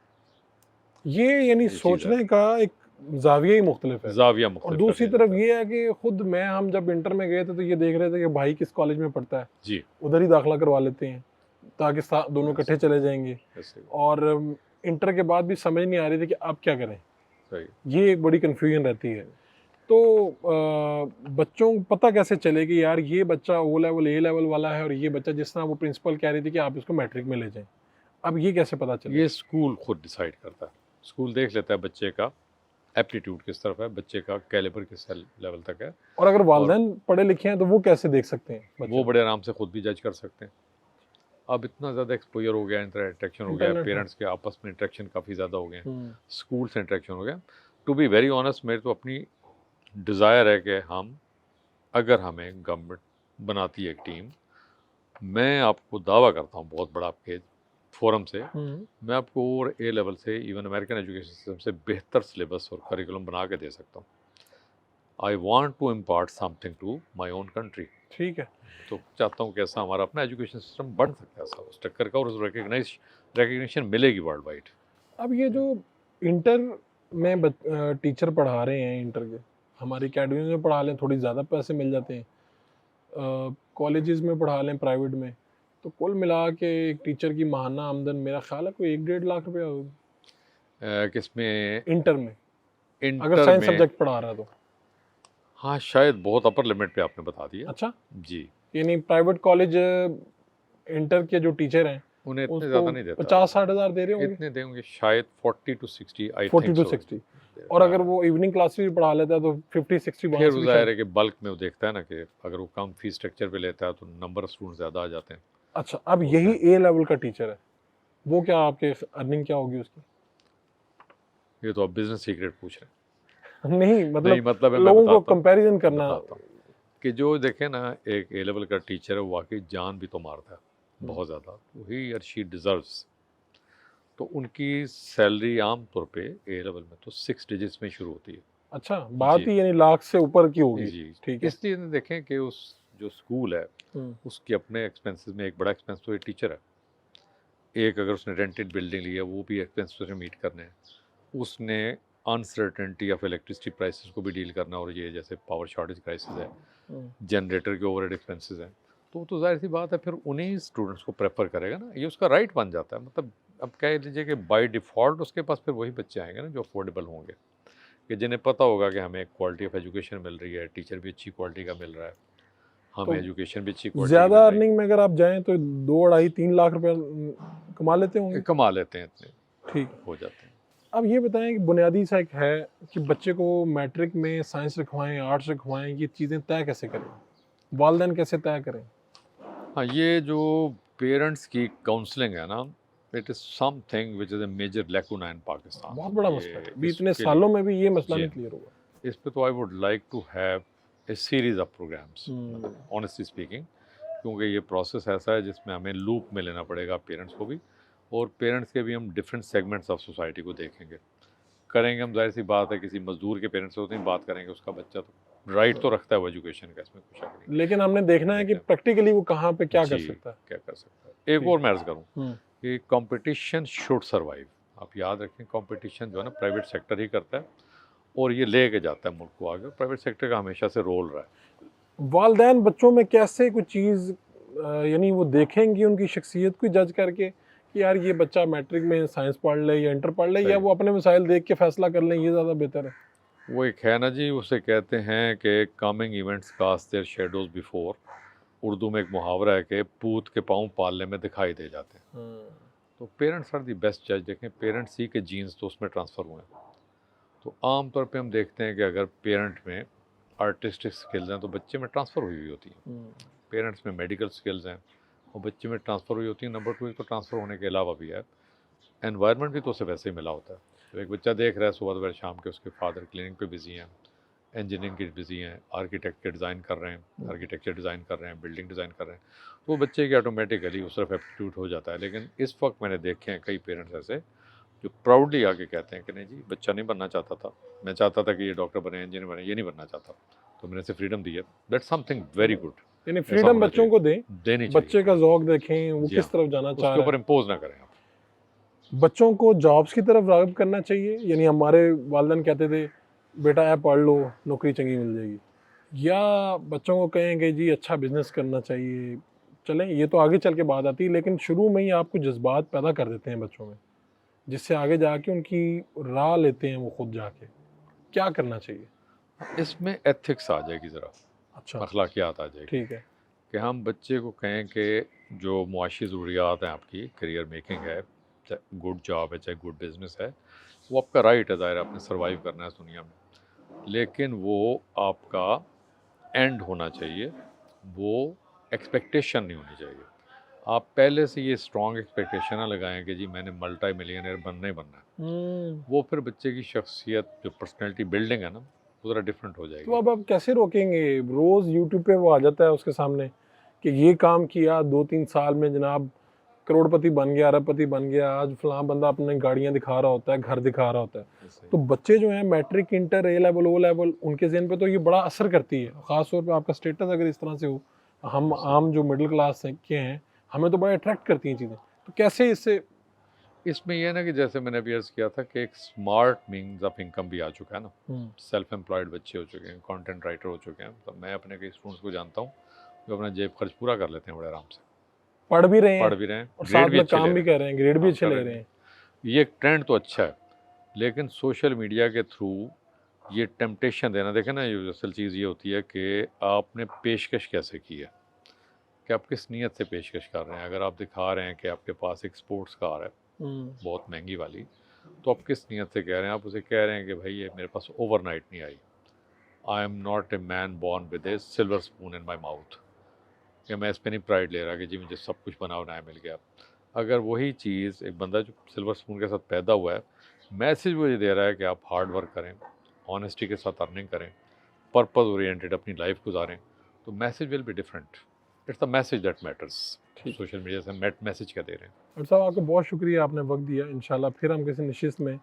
ये यानी सोचने का एक जाविया ही मुख्तलिफ है। जाविया और मुख्तलिफ दूसरी है। तरफ ये है कि खुद हम जब इंटर में गए थे तो ये देख रहे थे कि भाई किस कॉलेज में पढ़ता है, जी, उधर ही दाखिला करवा लेते हैं ताकि दोनों इकट्ठे चले जाएंगे। ऐसे ही। और इंटर के बाद भी समझ नहीं आ रही थी कि अब क्या करें। सही। ये एक बड़ी कन्फ्यूजन रहती है। तो बच्चों को पता कैसे चले कि यार ये बच्चा ओ लेवल ए लेवल वाला है और ये बच्चा, जिस तरह वो प्रिंसिपल कह रही थी कि आप इसको मैट्रिक में ले जाएं, अब ये कैसे पता चले? ये स्कूल खुद डिसाइड करता है। स्कूल देख लेता है बच्चे का एप्टीट्यूड किस तरफ है, बच्चे का कैलिबर किस लेवल तक है। और अगर वालिदैन पढ़े लिखे हैं तो वो कैसे देख सकते हैं वो बच्चे? बड़े आराम से खुद भी जज कर सकते हैं। अब इतना ज़्यादा एक्सपोजर हो गया, इंटरेक्शन हो गया, इंटरनेट है। पेरेंट्स के आपस में इंटरेक्शन काफ़ी ज़्यादा हो गए हैं, हम्म, स्कूल से इंटरेक्शन हो गया। टू बी वेरी ऑनेस्ट, मेरी तो अपनी डिज़ायर है कि हम, अगर हमें गवर्नमेंट बनाती है एक टीम, मैं आपको दावा करता हूँ बहुत बड़ा आपके फोरम से, मैं आपको और ए लेवल से, इवन अमेरिकन एजुकेशन सिस्टम से बेहतर सिलेबस और करिकुलम बना के दे सकता हूँ। I want to impart something to my own country. ठीक है। तो चाहता हूँ कि ऐसा हमारा अपना एजुकेशन सिस्टम बन सकता है, ऐसा उस टक्कर का, और उस रिकग्निशन मिलेगी वर्ल्ड वाइड। अब ये जो इंटर में टीचर पढ़ा रहे हैं, इंटर के हमारी अकेडमी में पढ़ा लें, थोड़ी ज़्यादा पैसे मिल जाते हैं, कॉलेजेस में पढ़ा लें प्राइवेट में, तो कुल मिला के एक टीचर की माहाना आमदन मेरा ख्याल है कोई 1-1.5 लाख रुपया होगी किसमें? इंटर में, अगर इंटर साइंस में? सब्जेक्ट पढ़ा रहा है तो। हाँ, शायद बहुत अपर लिमिट पे आपने बता दिया। अच्छा, जी, यानी प्राइवेट कॉलेज इंटर के जो टीचर हैं उन्हें इतने उसको ज़्यादा नहीं देता, 50-60 हज़ार दे रहे होंगे, इतने देंगे शायद 40 to 60, आई 40 थिंक to सो। 60। और अगर वो इवनिंग क्लास भी पढ़ा लेता है तो 50-60 फिर वो ज़ाहिर है कि बल्क में वो देखता है ना कि अगर वो कम फीस स्ट्रक्चर पे लेता है तो नंबर ऑफ स्टूडेंट ज़्यादा आ जाते हैं। अच्छा, अब यही ए लेवल का टीचर है, वो क्या आपके अर्निंग क्या होगी उसकी? ये तो आप बिजनेस सीक्रेट पूछ रहे नहीं हैं। मतलब नहीं, मतलब है, मैं लोगों को बताता हूँ, कंपैरिजन करना। बताता हूँ कि जो देखे ना, एक ए लेवल का टीचर है, वो वाकई जान भी तो मारता है बहुत ज़्यादा, ही और शी डिजर्व्स। तो उनकी सैलरी आम तौर पे ए लेवल में तो 6 डिजिट्स में शुरू होती है। अच्छा, बात जी। ही यानी लाख से ऊपर की होगी। जी, ठीक है। इसलिए देखें कि उस जो स्कूल है हम्म, उसके अपने एक्सपेंसेस में एक बड़ा एक्सपेंस तो एक टीचर है। एक अगर उसने रेंटेड बिल्डिंग ली है, वो भी एक्सपेंस उसे मीट करने हैं। उसने अनसर्टेनिटी ऑफ इलेक्ट्रिसिटी प्राइसेस को भी डील करना, और ये जैसे पावर शॉर्टेज क्राइसिस है, जनरेटर के ओवरहेड एक्सपेंसेस हैं, तो जाहिर सी बात है फिर उन्हीं स्टूडेंट्स को प्रेफर करेगा ना, ये उसका राइट बन जाता है। मतलब अब कह लीजिए कि बाय डिफ़ॉल्ट उसके पास फिर वही बच्चे आएंगे ना जो अफोर्डेबल होंगे, कि जिन्हें पता होगा कि हमें क्वालिटी ऑफ एजुकेशन मिल रही है, टीचर भी अच्छी क्वालिटी का मिल रहा है, हमें तो एजुकेशन भी अच्छी क्वालिटी ज्यादा अर्निंग में अगर आप जाएं तो 2-2.5-3 लाख रुपए कमा लेते होंगे। कमा लेते हैं, इतने ठीक। हो जाते हैं। अब ये बताएं कि बुनियादी सा एक है कि बच्चे को मैट्रिक में साइंस रखवाएं, आर्ट्स रखवाएं, ये चीज़ें तय कैसे करें, वालिदैन कैसे तय करें? हाँ, ये जो पेरेंट्स की काउंसलिंग है ना, it is something which is a major lacuna in Pakistan. बहुत बड़ा मसला है, अभी इतने इसके सालों लिए में भी ये मसला जी नहीं क्लियर हुआ। इस पे तो I would like to have a series of programmes, hmm, honestly speaking, क्योंकि ये प्रोसेस ऐसा है जिसमें हमें लूप में लेना पड़ेगा पेरेंट्स को भी, और पेरेंट्स के भी हम डिफरेंट सेगमेंट्स ऑफ सोसाइटी को देखेंगे, करेंगे हम। जाहिर सी बात है, किसी मजदूर के पेरेंट्स से उतनी बात करेंगे, उसका बच्चा तो राइट तो रखता है वो एजुकेशन का, इसमें कुछ शक नहीं। लेकिन हमने देखना है कि प्रैक्टिकली वो कहाँ पे क्या कर जी, सकता है। क्या कर सकता है। एक और मैं अर्ज करूँ हम्म, कि कंपटीशन शुड सर्वाइव। आप याद रखें, कंपटीशन जो है ना प्राइवेट सेक्टर ही करता है, और ये लेके जाता है मुल्क को आगे। प्राइवेट सेक्टर का हमेशा से रोल रहा है। वालिदैन बच्चों में कैसे कुछ चीज़ यानी वो देखेंगे उनकी शख्सियत को जज करके कि यार ये बच्चा मैट्रिक में साइंस पढ़ ले या इंटर पढ़ ले, या सही। वो अपने मसाइल देख के फैसला कर लें, ये ज़्यादा बेहतर है? वो एक है ना जी, उसे कहते हैं कि coming events cast their shadows before. Urdu में एक मुहावरा है कि पूत के पाँव पालने में दिखाई दे जाते हैं। तो पेरेंट्स आर दी बेस्ट जज। देखें, पेरेंट्स ही के जीन्स तो उसमें ट्रांसफ़र हुए हैं। तो आम तौर पे हम देखते हैं कि अगर पेरेंट में आर्टिस्टिक स्किल्स हैं तो बच्चे में ट्रांसफ़र हुई होती हैं। पेरेंट्स में मेडिकल स्किल्स हैं और बच्चे में ट्रांसफ़र हुई होती है। नंबर 2, एक तो ट्रांसफ़र होने के अलावा भी है एनवायरनमेंट भी तो उसे वैसे ही मिला होता है। तो एक बच्चा देख रहा है सुबह दोपहर शाम के उसके फादर क्लिनिक पे बिजी हैं, इंजीनियरिंग की बिजी हैं, आर्किटेक्ट के डिज़ाइन कर रहे हैं, आर्किटेक्चर डिज़ाइन कर रहे हैं, बिल्डिंग डिज़ाइन कर रहे हैं, तो वो बच्चे की ऑटोमेटिकली उस तरफ एप्टीट्यूड हो जाता है। लेकिन इस वक्त मैंने देखे हैं कई पेरेंट्स ऐसे जो प्राउडली आके कहते हैं कि नहीं जी, बच्चा नहीं बनना चाहता था, मैं चाहता था कि ये डॉक्टर बने, इंजीनियर बने, ये नहीं बनना चाहता, तो मैंने इसे फ्रीडम दी है। That's something very good. यानी फ्रीडम बच्चों को दें, देनी बच्चे का ज़ौक देखें वो जी किस हाँ, तरफ जाना चाह उसके रहा ऊपर है। इम्पोज ना करें आप। बच्चों को जॉब्स की तरफ राग़िब करना चाहिए, यानी हमारे वालिदैन कहते थे बेटा ऐ पढ़ लो नौकरी चंगी मिल जाएगी, या बच्चों को कहें कि जी अच्छा बिजनेस करना चाहिए। चलें, ये तो आगे चल के बात आती है, लेकिन शुरू में ही आपको जज्बात पैदा कर देते हैं बच्चों में, जिससे आगे जाके उनकी राह लेते हैं वो खुद जाके। क्या करना चाहिए? इसमें एथिक्स आ जाएगी ज़रा, अच्छा, अखलाकियात आ जाएगी ठीक है। कि हम बच्चे को कहें कि जो मुआशी ज़रूरियात हैं आपकी, करियर मेकिंग है, चाहे गुड जॉब है, चाहे गुड बिज़नेस है, वो आपका राइट है, ज़ाहिर है आपने सर्वाइव करना है इस दुनिया में, लेकिन वो आपका एंड होना चाहिए, वो एक्सपेक्टेशन नहीं होनी चाहिए। आप पहले से ये स्ट्रॉन्ग एक्सपेक्टेशन ना लगाएं कि जी मैंने मल्टी मिलियनर बनना ही बनना है, वो फिर बच्चे की शख्सियत जो पर्सनैलिटी बिल्डिंग है ना, वो ज़रा डिफरेंट हो तो जाएगी। अब आप कैसे रोकेंगे? रोज़ यूट्यूब पे वो आ जाता है उसके सामने कि ये काम किया 2-3 साल में जनाब, करोड़पति बन गया, अरबपति बन गया। आज फलां बंदा अपने गाड़ियाँ दिखा रहा होता है, घर दिखा रहा होता है। ऐसे तो ही। बच्चे जो हैं मैट्रिक, इंटर, ए लेवल, ओ लेवल, उनके ज़हन पे तो ये बड़ा असर करती है। ख़ास तौर पे आपका स्टेटस अगर इस तरह से हो, हम ऐसे आम जो मिडिल क्लास हैं के हैं, हमें तो बड़ा अट्रैक्ट करती हैं चीज़ें। तो कैसे इससे इसमें यह है ना कि जैसे मैंने अभी अर्ज़ किया था कि एक स्मार्ट मीन्स ऑफ इनकम भी आ चुका है ना, सेल्फ एम्प्लॉयड बच्चे हो चुके हैं, कंटेंट राइटर हो चुके हैं। तो मैं अपने कई स्टूडेंट्स को जानता हूँ जो अपना जेब खर्च पूरा कर लेते हैं बड़े आराम से, पढ़ भी रहे पढ़ हैं भी रहे हैं, और ग्रेड साथ भी में अच्छे ले काम रहे भी हैं, कर रहे हैं, ग्रेड भी काम अच्छे कर ले रहे रहे हैं। हैं? ये एक ट्रेंड तो अच्छा है, लेकिन सोशल मीडिया के थ्रू ये टेम्पटेशन देना, देखें ना, ये असल चीज़ ये होती है कि आपने पेशकश कैसे की है, कि आप किस नीयत से पेशकश कर रहे हैं। अगर आप दिखा रहे हैं कि आपके पास एक स्पोर्ट्स कार है बहुत महंगी वाली, तो आप किस नीयत से कह रहे हैं? आप उसे कह रहे हैं कि भाई ये मेरे पास ओवरनाइट नहीं आई, I am not a man born with a silver spoon in my mouth, कि मैं इस पर नहीं प्राइड ले रहा कि जी मुझे सब कुछ बना बनाया मिल गया। अगर वही चीज़ एक बंदा जो सिल्वर स्पून के साथ पैदा हुआ है, मैसेज वो ये दे रहा है कि आप हार्ड वर्क करें, ऑनेस्टी के साथ अर्निंग करें, पर्पस ओरिएंटेड अपनी लाइफ गुजारें, तो message will be different. It's the message that matters. ठीक। सोशल मीडिया से मैसेज क्या दे रहे हैं? डॉक्टर साहब, आपका बहुत शुक्रिया, आपने वक्त दिया। इंशाल्लाह फिर हम किसी नशिस्त में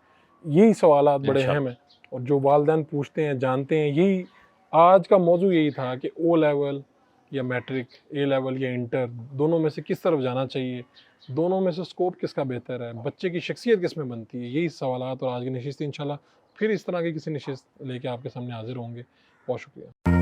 यही सवालात बड़े अहम हैं और जो वालिदैन पूछते हैं, जानते हैं, यही आज का मौजू यही था कि ओ लेवल या मैट्रिक, ए लेवल या इंटर, दोनों में से किस तरफ जाना चाहिए, दोनों में से स्कोप किसका बेहतर है, बच्चे की शख्सियत किस में बनती है, यही सवालात। और आज की नशिस्त इंशाल्लाह फिर इस तरह की किसी नशिस्त लेके आपके सामने हाजिर होंगे। बहुत शुक्रिया।